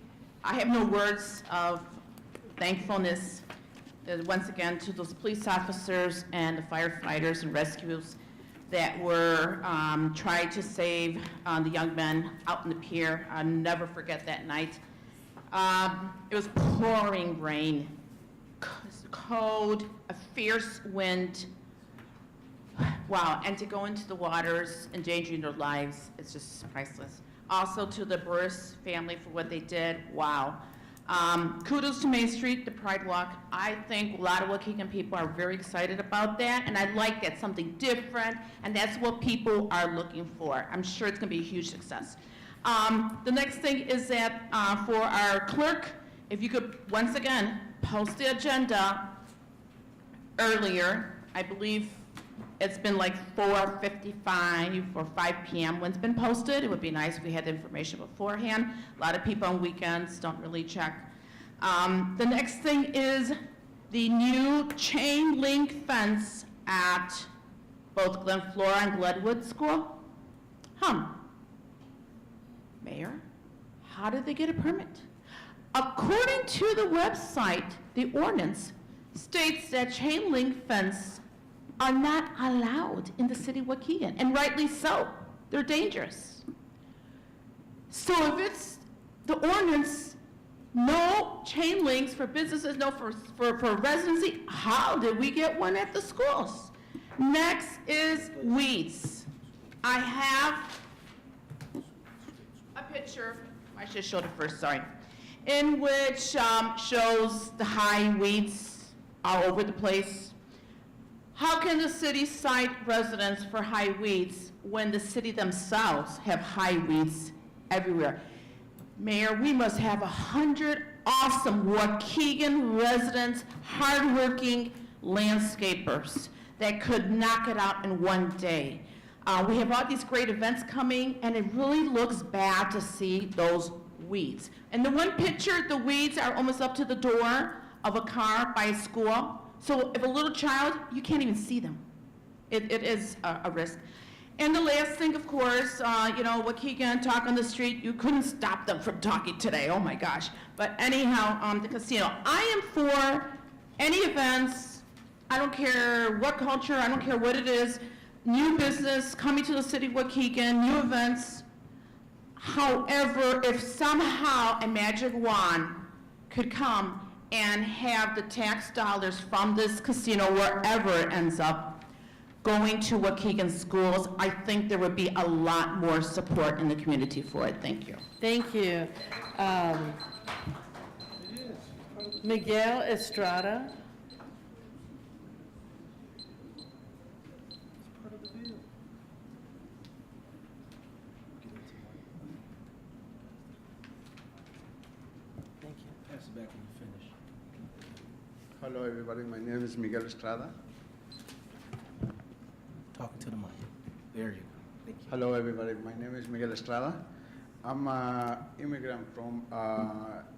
I have no words of thankfulness once again to those police officers and the firefighters and rescues that were trying to save the young men out in the pier. I'll never forget that night. It was pouring rain, cold, a fierce wind. Wow, and to go into the waters, endangering their lives, it's just priceless. Also to the Burris family for what they did, wow. Kudos to Main Street, the Pride Walk. I think a lot of Waukegan people are very excited about that, and I like that, something different, and that's what people are looking for. I'm sure it's gonna be a huge success. The next thing is that for our clerk, if you could, once again, post the agenda earlier. I believe it's been like 4:55 or 5 p.m. when it's been posted. It would be nice if we had the information beforehand. A lot of people on weekends don't really check. The next thing is the new chain link fence at both Glenflora and Glenwood School. Mayor, how did they get a permit? According to the website, the ordinance states that chain link fence are not allowed in the city of Waukegan, and rightly so. They're dangerous. So if it's the ordinance, no chain links for businesses, no for residency, how did we get one at the schools? Next is weeds. I have a picture, I should have showed it first, sorry, in which shows the high weeds all over the place. How can the city cite residents for high weeds when the city themselves have high weeds everywhere? Mayor, we must have 100 awesome Waukegan residents, hardworking landscapers that could knock it out in one day. We have all these great events coming, and it really looks bad to see those weeds. And the one picture, the weeds are almost up to the door of a car by a school. So if a little child, you can't even see them. It is a risk. And the last thing, of course, Waukegan, talk on the street, you couldn't stop them from talking today, oh my gosh. But anyhow, the casino. I am for any events, I don't care what culture, I don't care what it is, new business coming to the city of Waukegan, new events. However, if somehow a magic wand could come and have the tax dollars from this casino, wherever it ends up, going to Waukegan schools, I think there would be a lot more support in the community for it. Thank you. Thank you. Miguel Estrada. Hello, everybody. My name is Miguel Estrada. Talking to the mic. There you go. Thank you. Hello, everybody. My name is Miguel Estrada. I'm an immigrant from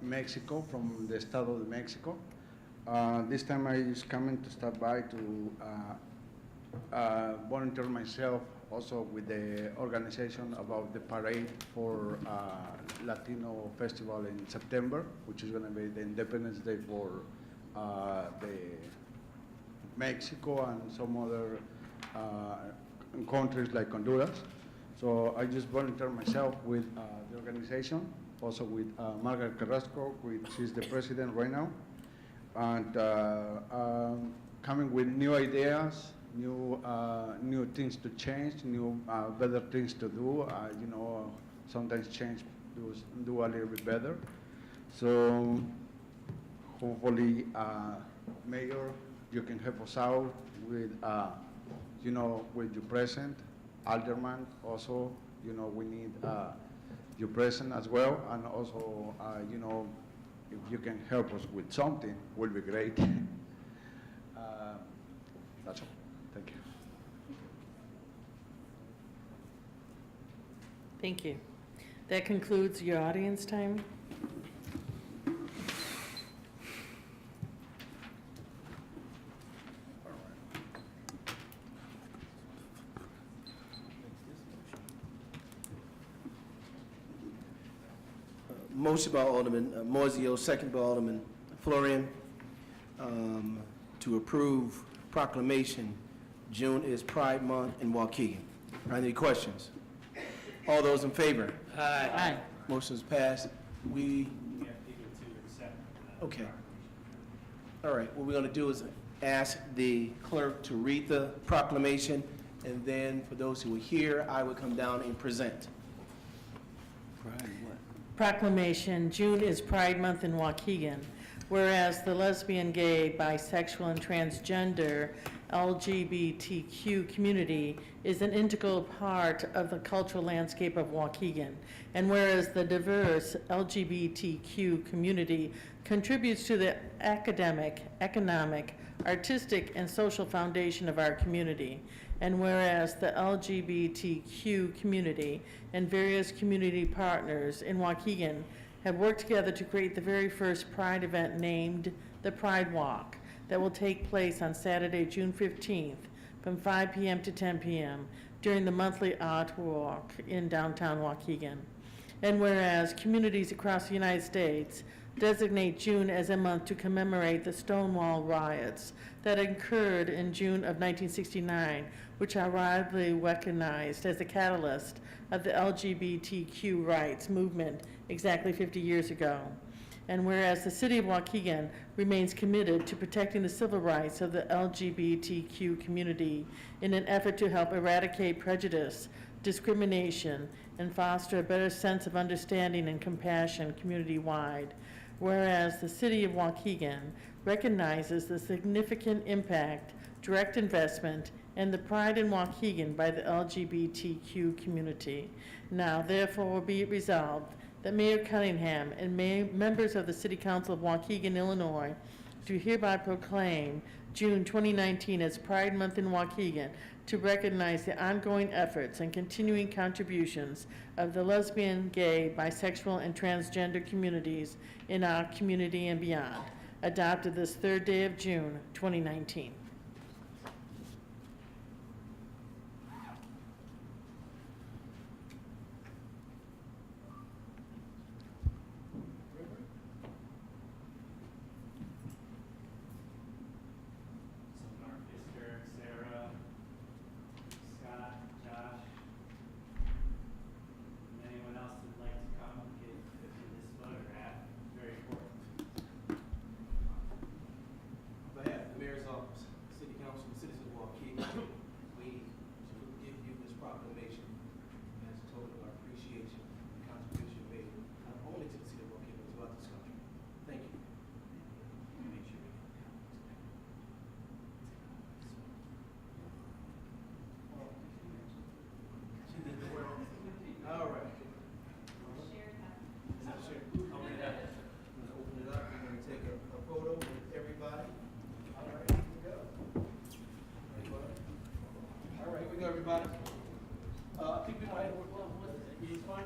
Mexico, from the Estado de Mexico. This time I was coming to stop by to volunteer myself also with the organization about the parade for Latino Festival in September, which is going to be the Independence Day for the Mexico and some other countries like Honduras. So I just volunteer myself with the organization, also with Margaret Carrasco, which is the president right now, and coming with new ideas, new things to change, new better things to do. Sometimes change do a little bit better. So hopefully, Mayor, you can help us out with, with your present. Alderman, also, we need your present as well, and also, if you can help us with something, will be great. That's all. Thank you. Thank you. That concludes your audience time. Motion by Alderman Moiseo, second by Alderman Florian, to approve proclamation, June is Pride Month in Waukegan. Are there any questions? All those in favor? Aye. Motion is passed. We have people to accept. Okay. All right, what we're going to do is ask the clerk to read the proclamation, and then for those who are here, I will come down and present. Proclamation, June is Pride Month in Waukegan. whereas the lesbian, gay, bisexual, and transgender LGBTQ community is an integral part of the cultural landscape of Waukegan, and whereas the diverse LGBTQ community contributes to the academic, economic, artistic, and social foundation of our community, and whereas the LGBTQ community and various community partners in Waukegan have worked together to create the very first Pride event named the Pride Walk that will take place on Saturday, June 15th from 5 p.m. to 10 p.m. during the monthly Art Walk in downtown Waukegan. And whereas communities across the United States designate June as a month to commemorate the Stonewall riots that occurred in June of 1969, which are widely recognized as the catalyst of the LGBTQ rights movement exactly 50 years ago. And whereas the City of Waukegan remains committed to protecting the civil rights of the LGBTQ community in an effort to help eradicate prejudice, discrimination, and foster a better sense of understanding and compassion community-wide. Whereas the City of Waukegan recognizes the significant impact, direct investment, and the pride in Waukegan by the LGBTQ community. Now, therefore, be it resolved that Mayor Cunningham and members of the City Council of Waukegan, Illinois, do hereby proclaim June 2019 as Pride Month in Waukegan to recognize the ongoing efforts and continuing contributions of the lesbian, gay, bisexual, and transgender communities in our community and beyond. Adopted this third day of June 2019. Everybody. Keep in mind, he's fine.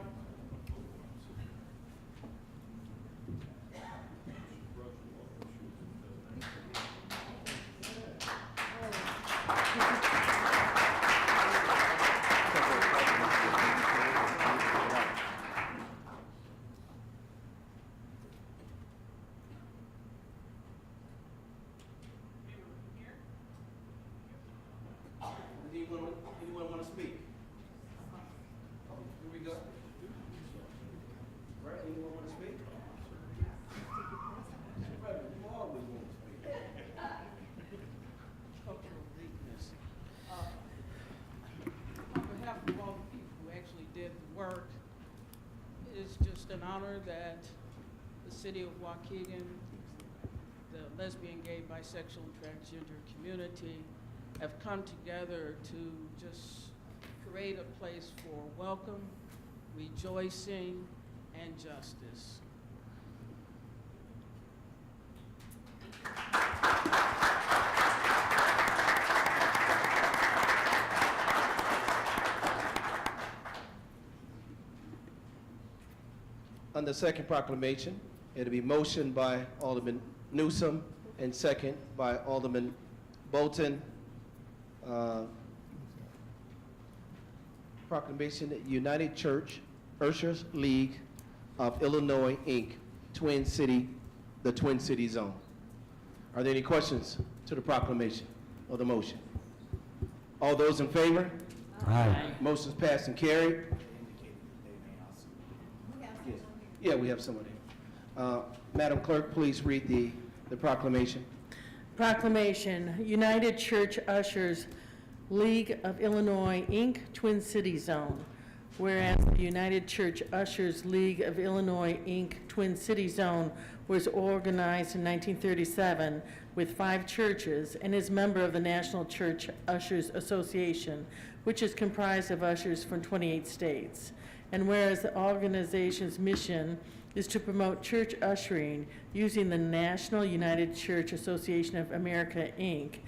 Anyone want to speak? Here we go. Right, anyone want to speak? Right, you always want to speak. On behalf of all the people who actually did the work, it's just an honor that the City of Waukegan, the lesbian, gay, bisexual, and transgender community have come together to just create a place for welcome, rejoicing, and justice. On the second proclamation, it'll be motioned by Alderman Newsom and second by Alderman Bolton. Proclamation that United Church Ushers League of Illinois, Inc., the Twin City Zone. Are there any questions to the proclamation or the motion? All those in favor? Aye. Motion's passed and carried. Yeah, we have someone here. Madam Clerk, please read the proclamation. Proclamation, United Church Ushers League of Illinois, Inc., Twin City Zone. whereas the United Church Ushers League of Illinois, Inc. Twin City Zone was organized in 1937 with 5 churches and is member of the National Church Ushers Association, which is comprised of ushers from 28 states. And whereas the organization's mission is to promote church ushering using the National United Church Association of America, Inc.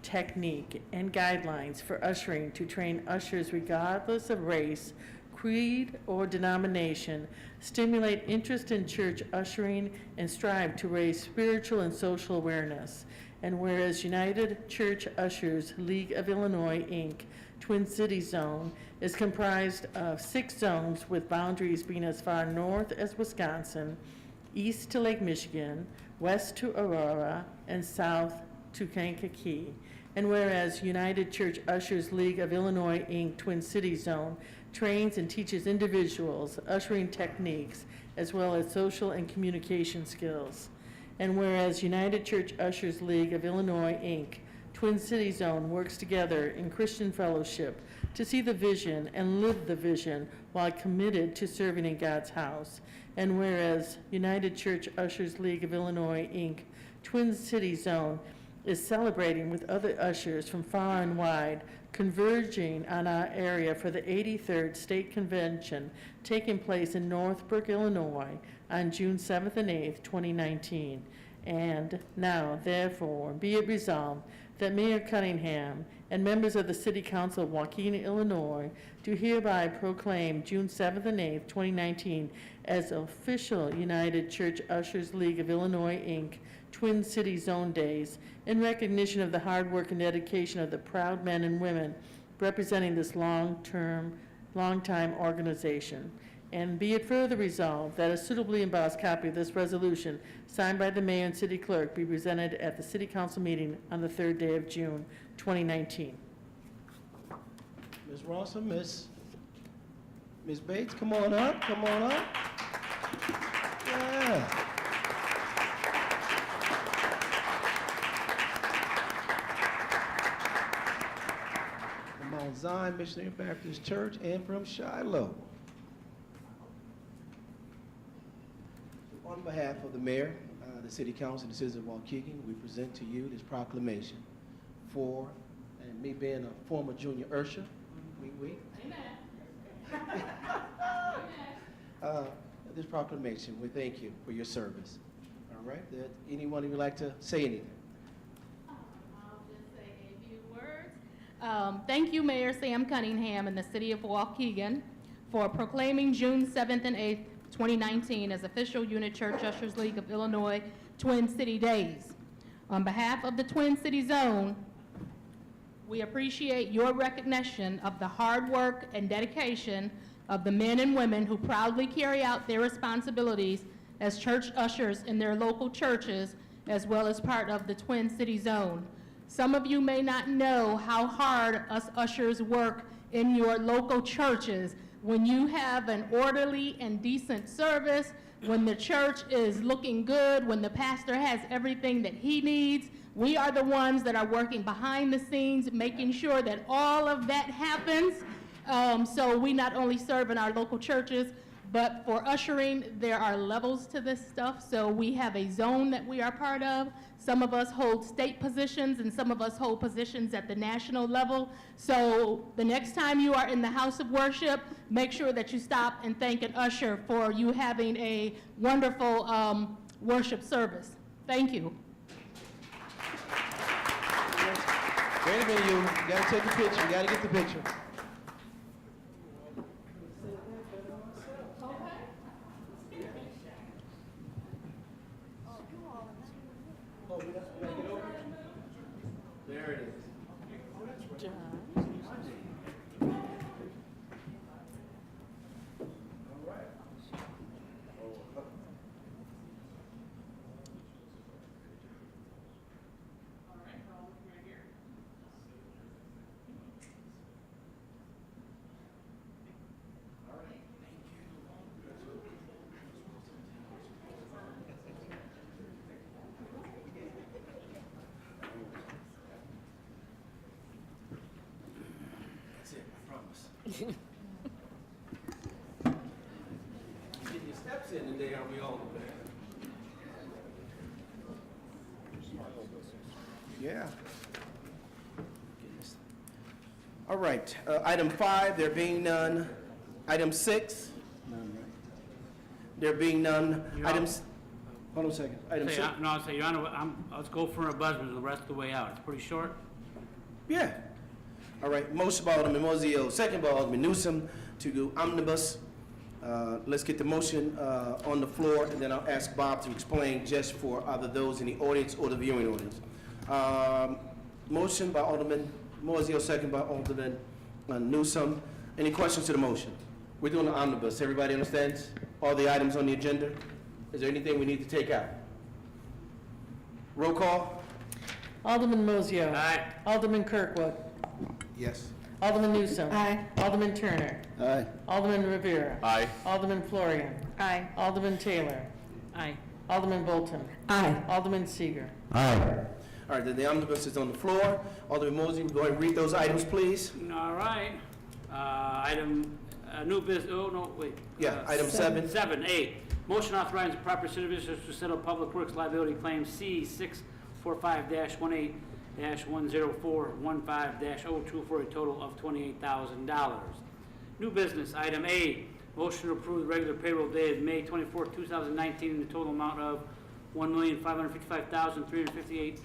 technique and guidelines for ushering to train ushers regardless of race, creed, or denomination, stimulate interest in church ushering, and strive to raise spiritual and social awareness. And whereas United Church Ushers League of Illinois, Inc., Twin Cities Zone is comprised of 6 zones with boundaries being as far north as Wisconsin, east to Lake Michigan, west to Aurora, and south to Kankakee. And whereas United Church Ushers League of Illinois, Inc., Twin Cities Zone trains and teaches individuals ushering techniques as well as social and communication skills. And whereas United Church Ushers League of Illinois, Inc., Twin Cities Zone works together in Christian fellowship to see the vision and live the vision while committed to serving in God's house. And whereas United Church Ushers League of Illinois, Inc., Twin Cities Zone is celebrating with other ushers from far and wide, converging on our area for the 83rd State Convention taking place in Northbrook, Illinois on June 7th and 8th, 2019. And now, therefore, be it resolved that Mayor Cunningham and members of the City Council of Waukegan, Illinois, do hereby proclaim June 7th and 8th, 2019 as official United Church Ushers League of Illinois, Inc. Twin City Zone Days in recognition of the hard work and dedication of the proud men and women representing this long-time organization. And be it further resolved that a suitably embossed copy of this resolution, signed by the mayor and city clerk, be presented at the city council meeting on the 3rd day of June, 2019. Ms. Rawson, Ms. Bates, come on up, come on up. Yeah. From Mount Zion Missionary Baptist Church and from Shiloh. On behalf of the mayor, the city council, and the citizens of Waukegan, we present to you this proclamation for, and me being a former junior usher, this proclamation, we thank you for your service. All right, anyone who would like to say anything? I'll just say a few words. Thank you, Mayor Sam Cunningham and the City of Waukegan for proclaiming June 7th and 8th, 2019 as official Unit Church Ushers League of Illinois Twin City Days. On behalf of the Twin City Zone, we appreciate your recognition of the hard work and dedication of the men and women who proudly carry out their responsibilities as church ushers in their local churches, as well as part of the Twin City Zone. Some of you may not know how hard us ushers work in your local churches. When you have an orderly and decent service, when the church is looking good, when the pastor has everything that he needs, we are the ones that are working behind the scenes, making sure that all of that happens. So we not only serve in our local churches, but for ushering, there are levels to this stuff. So we have a zone that we are part of. Some of us hold state positions, and some of us hold positions at the national level. So the next time you are in the house of worship, make sure that you stop and thank an usher for you having a wonderful worship service. Thank you. Wait a minute, you gotta take the picture, you gotta get the picture. There it is. That's it, I promise. we all do? Yeah. All right, item 5, there being none. Item 6? There being none. You're Items, hold on a second. Item 6? No, I'll say, Your Honor, let's go for a buzzard the rest of the way out. It's pretty short. Yeah. All right, motion by Alderman Mozio, second by Alderman Newsom to go omnibus. Let's get the motion on the floor, and then I'll ask Bob to explain just for either those in the audience or the viewing audience. Motion by Alderman Mozio, second by Alderman Newsom. Any questions to the motion? We're doing the omnibus. Everybody understands all the items on the agenda? Is there anything we need to take out? Roll call? Alderman Mozio. Aye. Alderman Kirkwood. Yes. Alderman Newsom. Aye. Alderman Turner. Aye. Alderman Rivera. Aye. Alderman Florian. Aye. Alderman Taylor. Aye. Alderman Bolton. Aye. Alderman Seager. Aye. All right, then the omnibus is on the floor. Alderman Mosey, go ahead and read those items, please. All right. Item, new business, oh, no, wait. Yeah, item 7. 7A, motion authorizing proper citizens to settle public works liability claim C645-18-10415-02 for a total of $28,000. New business, item A, motion to approve the regular payroll dated May 24, 2019 in the total amount of $1,555,358.39.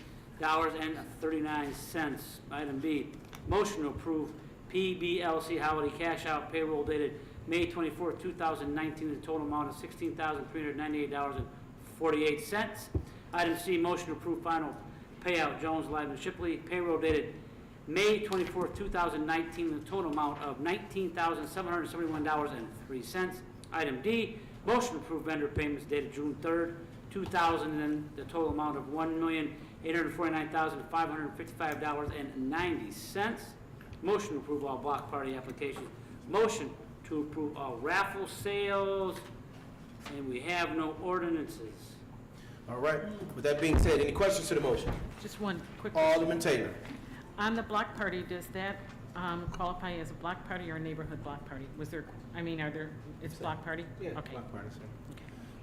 Item B, motion to approve PBLC holiday cash out payroll dated May 24, 2019 in the total amount of $16,398.48. Item C, motion to approve final payout Jones, Lyman, Shipley payroll dated May 24, 2019 in the total amount of $19,771.03. Item D, motion to approve vendor payments dated June 3rd, 2000 in the total amount of $1,849,555.90. Motion to approve all block party applications. Motion to approve all raffle sales. And we have no ordinances. All right, with that being said, any questions to the motion? Just one quick question. Alderman Taylor. On the block party, does that qualify as a block party or a neighborhood block party? Was there, I mean, are there, it's block party? Yeah, Okay. block party, sir.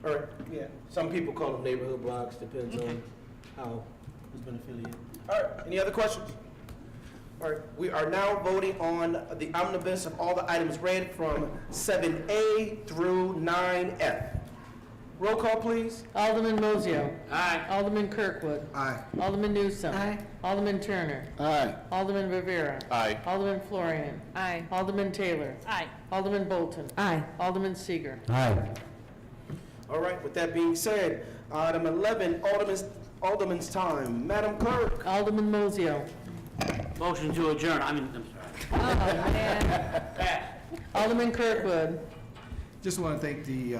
All right, yeah, some people call them neighborhood blocks, depends on how, who's been affiliated. All right, any other questions? All right, we are now voting on the omnibus of all the items read from 7A through 9F. Roll call, please. Alderman Mozio. Aye. Alderman Kirkwood. Aye. Alderman Newsom. Aye. Alderman Turner. Aye. Alderman Rivera. Aye. Alderman Florian. Aye. Alderman Taylor. Aye. Alderman Bolton. Aye. Alderman Seager. Aye. All right, with that being said, item 11, Alderman's time. Madam Clerk. Alderman Mozio. Motion to adjourn. I'm sorry. Alderman Kirkwood. Just want to thank the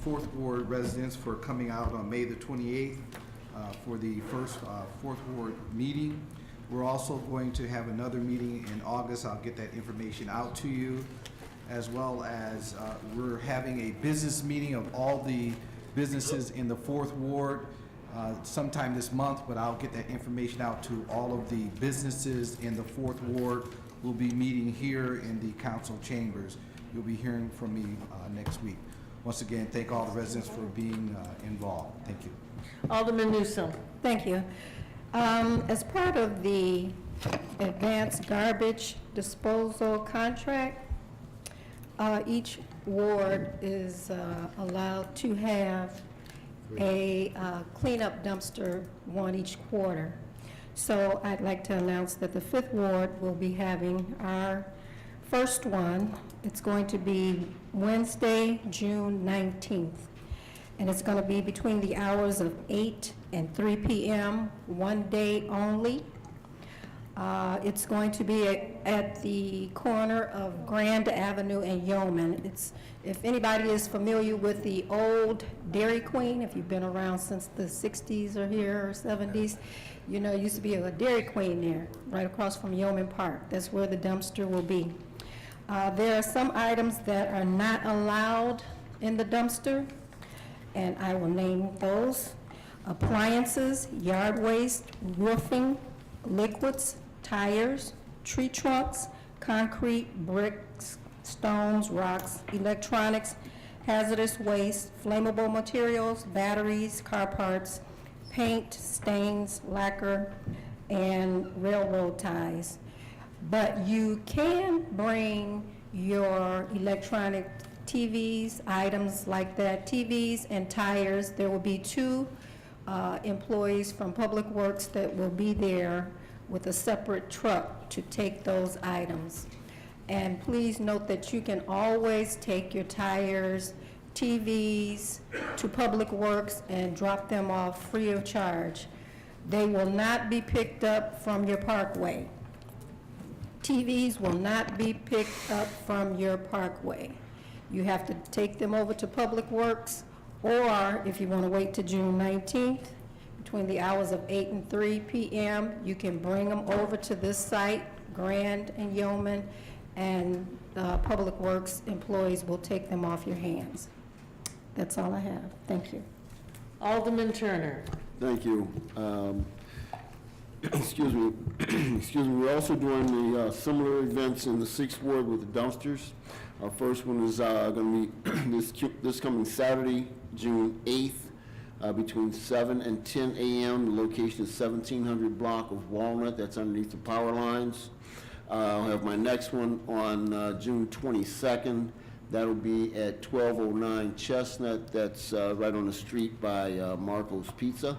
Fourth Ward residents for coming out on May the 28th for the first Fourth Ward meeting. We're also going to have another meeting in August. I'll get that information out to you, as well as we're having a business meeting of all the businesses in the Fourth Ward sometime this month, but I'll get that information out to all of the businesses in the Fourth Ward. We'll be meeting here in the council chambers. You'll be hearing from me next week. Once again, thank all the residents for being involved. Thank you. Alderman Newsom. Thank you. As part of the advanced garbage disposal contract, each ward is allowed to have a cleanup dumpster, one each quarter. So I'd like to announce that the Fifth Ward will be having our first one. It's going to be Wednesday, June 19th. And it's going to be between the hours of 8 and 3 p.m., one day only. It's going to be at the corner of Grand Avenue and Yeoman. If anybody is familiar with the old Dairy Queen, if you've been around since the 60s or here or 70s, you know, used to be a Dairy Queen there, right across from Yeoman Park. That's where the dumpster will be. There are some items that are not allowed in the dumpster, and I will name those: appliances, yard waste, roofing, liquids, tires, tree trunks, concrete, bricks, stones, rocks, electronics, hazardous waste, flammable materials, batteries, car parts, paint, stains, lacquer, and railroad ties. But you can bring your electronic TVs, items like that, TVs and tires. There will be 2 employees from Public Works that will be there with a separate truck to take those items. And please note that you can always take your tires, TVs to Public Works and drop them off free of charge. They will not be picked up from your parkway. TVs will not be picked up from your parkway. You have to take them over to Public Works, or if you want to wait to June 19th, between the hours of 8 and 3 p.m., you can bring them over to this site, Grand and Yeoman, and Public Works employees will take them off your hands. That's all I have. Thank you. Alderman Turner. Thank you. Excuse me. Excuse me. We're also doing the similar events in the 6th Ward with the dumpsters. Our first one is going to be this coming Saturday, June 8th, between 7 and 10 a.m. The location is 1700 block of Walnut. That's underneath the power lines. I'll have my next one on June 22nd. That'll be at 1209 Chestnut. That's right on the street by Marco's Pizza.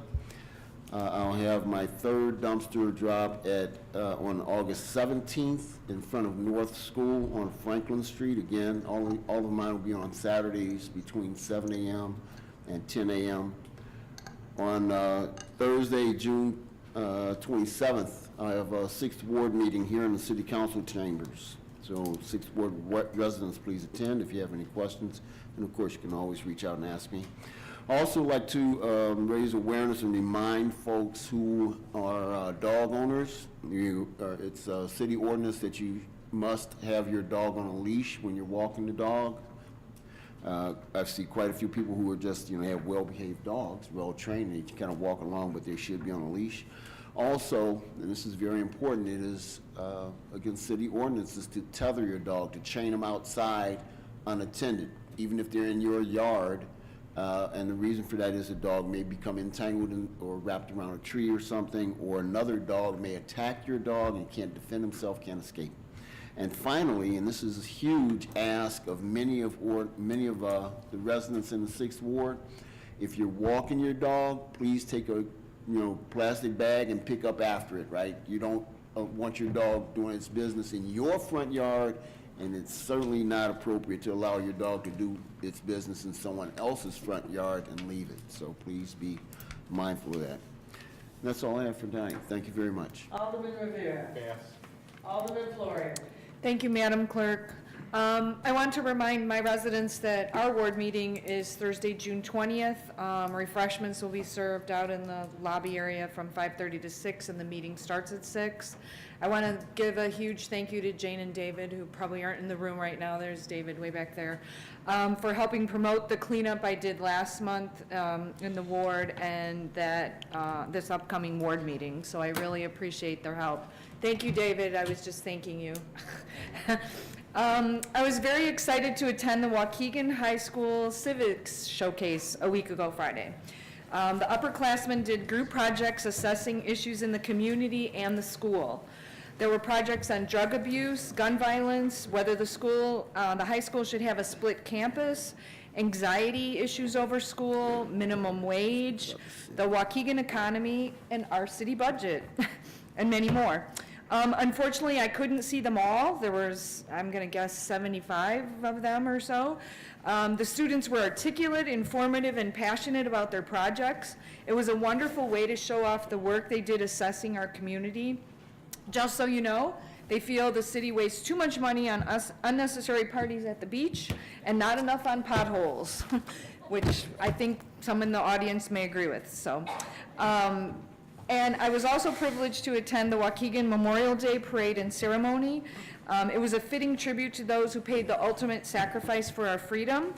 I'll have my 3rd dumpster drop at on August 17th in front of North School on Franklin Street. Again, all of mine will be on Saturdays between 7 a.m. and 10 a.m. On Thursday, June 27th, I have a 6th Ward meeting here in the City Council chambers. So 6th Ward residents, please attend if you have any questions. And of course, you can always reach out and ask me. I also like to raise awareness and remind folks who are dog owners. It's a city ordinance that you must have your dog on a leash when you're walking the dog. I've seen quite a few people who are just, have well-behaved dogs, well-trained, and you can kind of walk along, but they should be on a leash. Also, and this is very important, it is against city ordinances to tether your dog, to chain them outside unattended, even if they're in your yard. And the reason for that is a dog may become entangled or wrapped around a tree or something, or another dog may attack your dog and can't defend himself, can't escape. And finally, and this is a huge ask of many of the residents in the 6th Ward, if you're walking your dog, please take a plastic bag and pick up after it, right? You don't want your dog doing its business in your front yard, and it's certainly not appropriate to allow your dog to do its business in someone else's front yard and leave it. So please be mindful of that. And that's all I have for tonight. Thank you very much. Alderman Rivera. Yes. Alderman Florio. Thank you, Madam Clerk. I want to remind my residents that our ward meeting is Thursday, June 20th. Refreshments will be served out in the lobby area from 5:30 to 6, and the meeting starts at 6. I want to give a huge thank you to Jane and David, who probably aren't in the room right now. There's David way back there, for helping promote the cleanup I did last month in the ward and that this upcoming ward meeting. So I really appreciate their help. Thank you, David. I was just thanking you. I was very excited to attend the Waukegan High School Civics Showcase a week ago Friday. The upperclassmen did group projects assessing issues in the community and the school. There were projects on drug abuse, gun violence, whether the high school should have a split campus, anxiety issues over school, minimum wage, the Waukegan economy, and our city budget, and many more. Unfortunately, I couldn't see them all. There was, I'm going to guess, 75 of them or so. The students were articulate, informative, and passionate about their projects. It was a wonderful way to show off the work they did assessing our community. Just so you know, they feel the city wastes too much money on unnecessary parties at the beach and not enough on potholes, which I think some in the audience may agree with. So. And I was also privileged to attend the Waukegan Memorial Day Parade and Ceremony. It was a fitting tribute to those who paid the ultimate sacrifice for our freedom.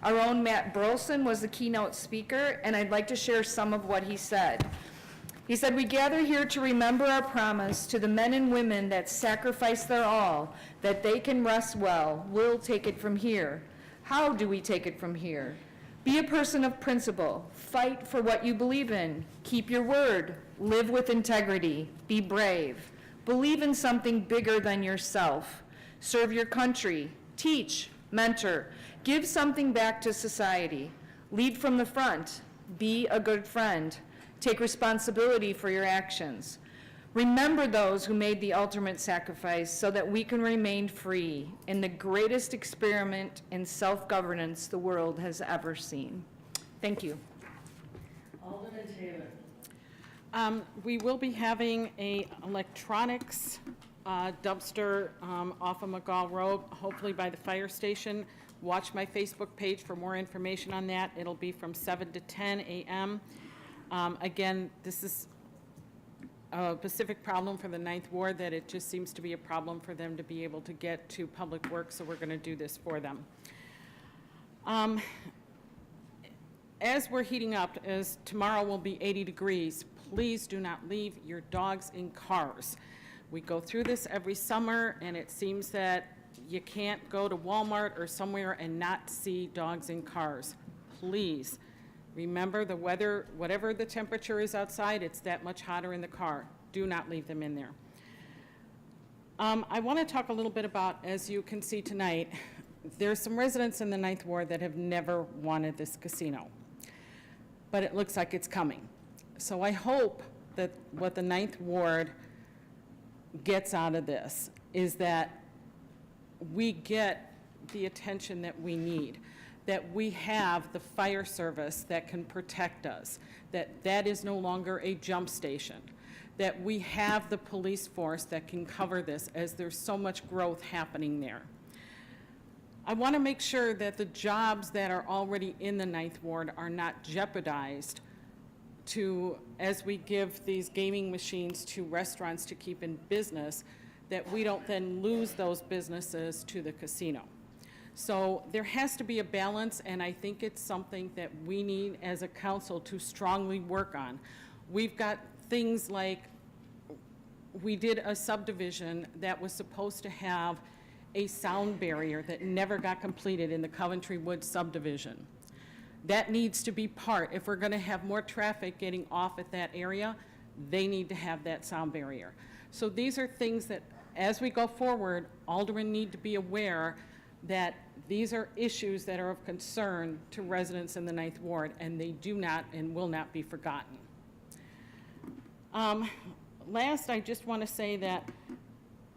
Our own Matt Burleson was the keynote speaker, and I'd like to share some of what he said. He said, "We gather here to remember our promise to the men and women that sacrifice their all, that they can rest well. We'll take it from here. How do we take it from here? Be a person of principle. Fight for what you believe in. Keep your word. Live with integrity. Be brave. Believe in something bigger than yourself. Serve your country. Teach. Mentor. Give something back to society. Lead from the front. Be a good friend. Take responsibility for your actions. Remember those who made the ultimate sacrifice so that we can remain free in the greatest experiment in self-governance the world has ever seen. Thank you. Alderman Taylor. We will be having a electronics dumpster off of McGall Road, hopefully by the fire station. Watch my Facebook page for more information on that. It'll be from 7 to 10 a.m. Again, this is a specific problem for the 9th Ward, that it just seems to be a problem for them to be able to get to Public Works, so we're going to do this for them. As we're heating up, as tomorrow will be 80 degrees, please do not leave your dogs in cars. We go through this every summer, and it seems that you can't go to Walmart or somewhere and not see dogs in cars. Please. Remember the weather, whatever the temperature is outside, it's that much hotter in the car. Do not leave them in there. I want to talk a little bit about, as you can see tonight, there's some residents in the 9th Ward that have never wanted this casino, but it looks like it's coming. So I hope that what the 9th Ward gets out of this is that we get the attention that we need, that we have the fire service that can protect us, that is no longer a jump station, that we have the police force that can cover this, as there's so much growth happening there. I want to make sure that the jobs that are already in the 9th Ward are not jeopardized as we give these gaming machines to restaurants to keep in business, that we don't then lose those businesses to the casino. So there has to be a balance, and I think it's something that we need as a council to strongly work on. We've got things like, we did a subdivision that was supposed to have a sound barrier that never got completed in the Coventry Woods subdivision. That needs to be part, if we're gonna have more traffic getting off at that area, they need to have that sound barrier. So these are things that, as we go forward, aldermen need to be aware that these are issues that are of concern to residents in the 9th Ward, and they do not and will not be forgotten. Last, I just want to say that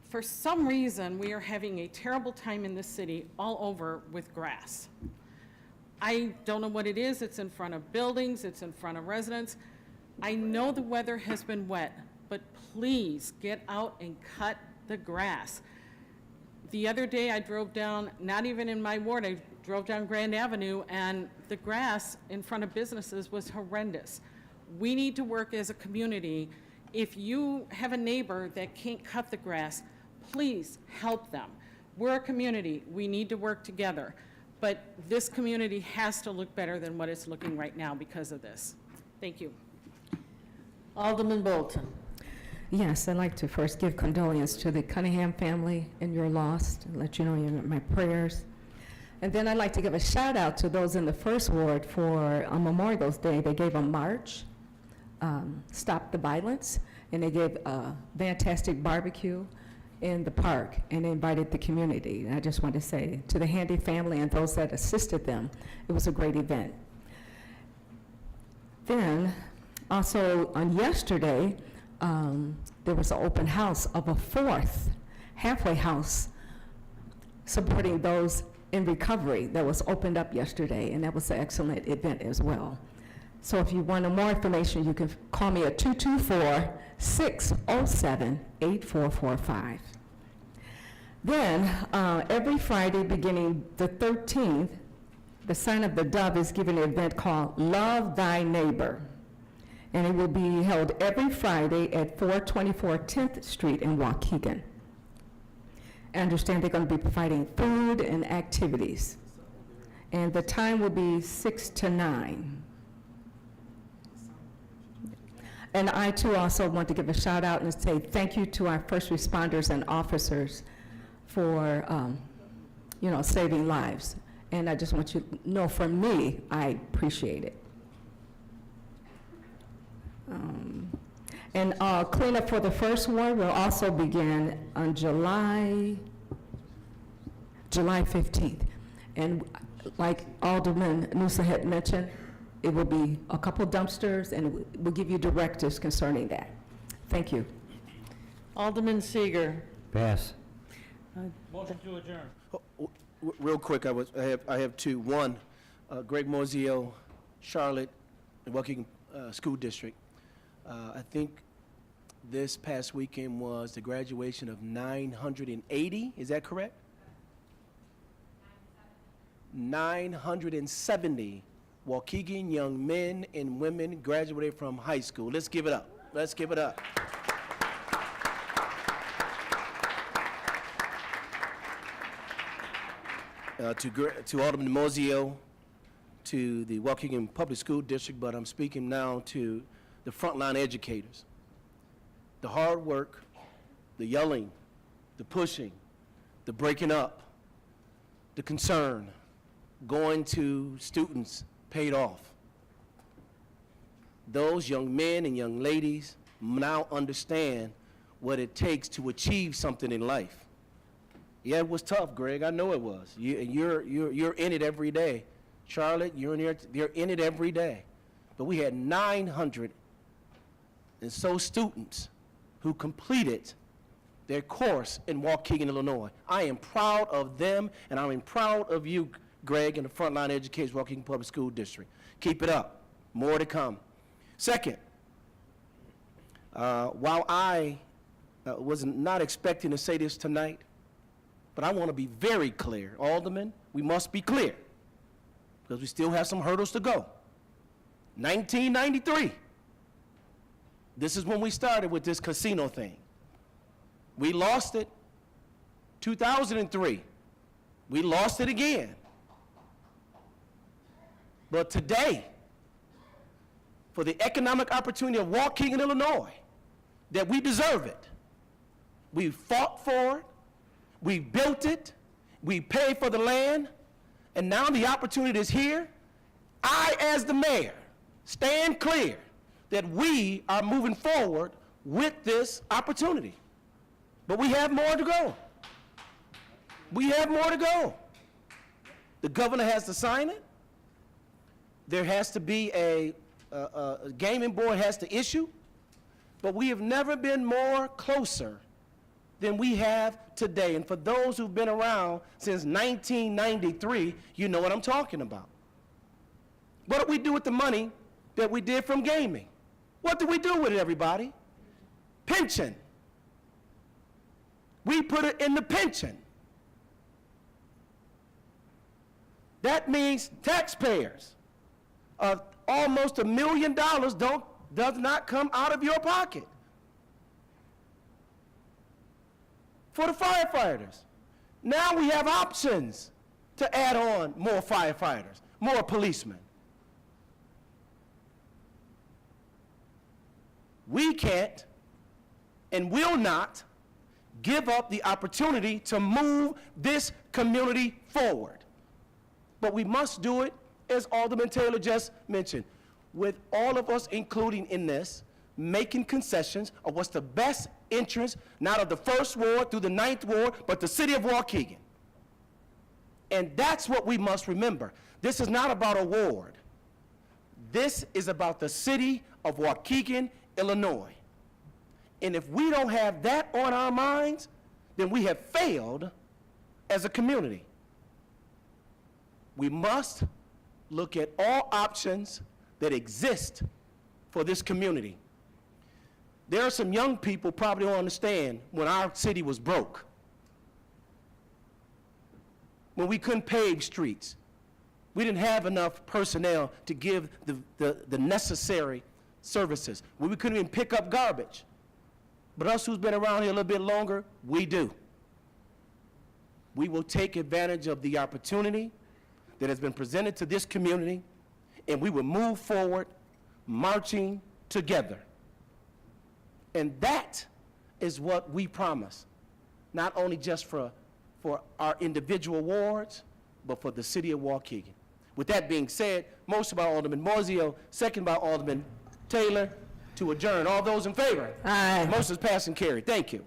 for some reason, we are having a terrible time in this city all over with grass. I don't know what it is. It's in front of buildings. It's in front of residents. I know the weather has been wet, but please get out and cut the grass. The other day I drove down, not even in my ward, I drove down Grand Avenue, and the grass in front of businesses was horrendous. We need to work as a community. If you have a neighbor that can't cut the grass, please help them. We're a community. We need to work together. But this community has to look better than what it's looking right now because of this. Thank you. Alderman Bolton. Yes, I'd like to first give condolence to the Cunningham family in your loss, and let you know you're in my prayers. And then I'd like to give a shout out to those in the First Ward for on Memorial Day. They gave a march, Stop the Violence, and they gave a fantastic barbecue in the park, and they invited the community. And I just want to say to the Handy family and those that assisted them, it was a great event. Then, also on yesterday, there was an open house of a 4th halfway house supporting those in recovery that was opened up yesterday, and that was an excellent event as well. So if you want more information, you can call me at 224-607-8445. Then, every Friday beginning the 13th, the Sign of the Dove is giving an event called Love Thy Neighbor. And it will be held every Friday at 424 10th Street in Waukegan. I understand they're going to be providing food and activities. And the time will be 6 to 9. And I too also want to give a shout out and say thank you to our first responders and officers for saving lives. And I just want you to know, from me, I appreciate it. And cleanup for the first ward will also begin on July 15th. And like Alderman Noosa had mentioned, it will be a couple dumpsters, and we'll give you directives concerning that. Thank you. Alderman Seeger. Pass. Motion to adjourn. Real quick, I have two. One, Greg Mozio, Charlotte, and Waukegan School District. I think this past weekend was the graduation of 980, is that correct? 970 Waukegan young men and women graduated from high school. Let's give it up. Let's give it up. To Alderman Mozio, to the Waukegan Public School District, but I'm speaking now to the frontline educators. The hard work, the yelling, the pushing, the breaking up, the concern, going to students paid off. Those young men and young ladies now understand what it takes to achieve something in life. Yeah, it was tough, Greg. I know it was. You're in it every day. Charlotte, you're in it every day. But we had 900 and so students who completed their course in Waukegan, Illinois. I am proud of them, and I'm proud of you, Greg, and the frontline educators, Waukegan Public School District. Keep it up. More to come. Second, while I was not expecting to say this tonight, but I want to be very clear. Alderman, we must be clear, because we still have some hurdles to go. 1993. This is when we started with this casino thing. We lost it. 2003. We lost it again. But today, for the economic opportunity of Waukegan, Illinois, that we deserve it. We fought for it. We built it. We paid for the land. And now the opportunity is here. I, as the mayor, stand clear that we are moving forward with this opportunity. But we have more to go. We have more to go. The governor has to sign it. There has to be a gaming board has to issue. But we have never been more closer than we have today. And for those who've been around since 1993, you know what I'm talking about. What did we do with the money that we did from gaming? What did we do with it, everybody? Pension. We put it in the pension. That means taxpayers of almost $1 million does not come out of your pocket. For the firefighters. Now we have options to add on more firefighters, more policemen. We can't and will not give up the opportunity to move this community forward. But we must do it, as Alderman Taylor just mentioned, with all of us including in this, making concessions of what's the best interest, not of the 1st Ward through the 9th Ward, but the city of Waukegan. And that's what we must remember. This is not about a ward. This is about the city of Waukegan, Illinois. And if we don't have that on our minds, then we have failed as a community. We must look at all options that exist for this community. There are some young people probably don't understand when our city was broke, when we couldn't pave streets. We didn't have enough personnel to give the necessary services. When we couldn't even pick up garbage. But us who's been around here a little bit longer, we do. We will take advantage of the opportunity that has been presented to this community, and we will move forward marching together. And that is what we promise, not only just for our individual wards, but for the city of Waukegan. With that being said, motion by Alderman Moiseo, second by Alderman Taylor to adjourn. All those in favor? Aye. Motion is passed and carried. Thank you.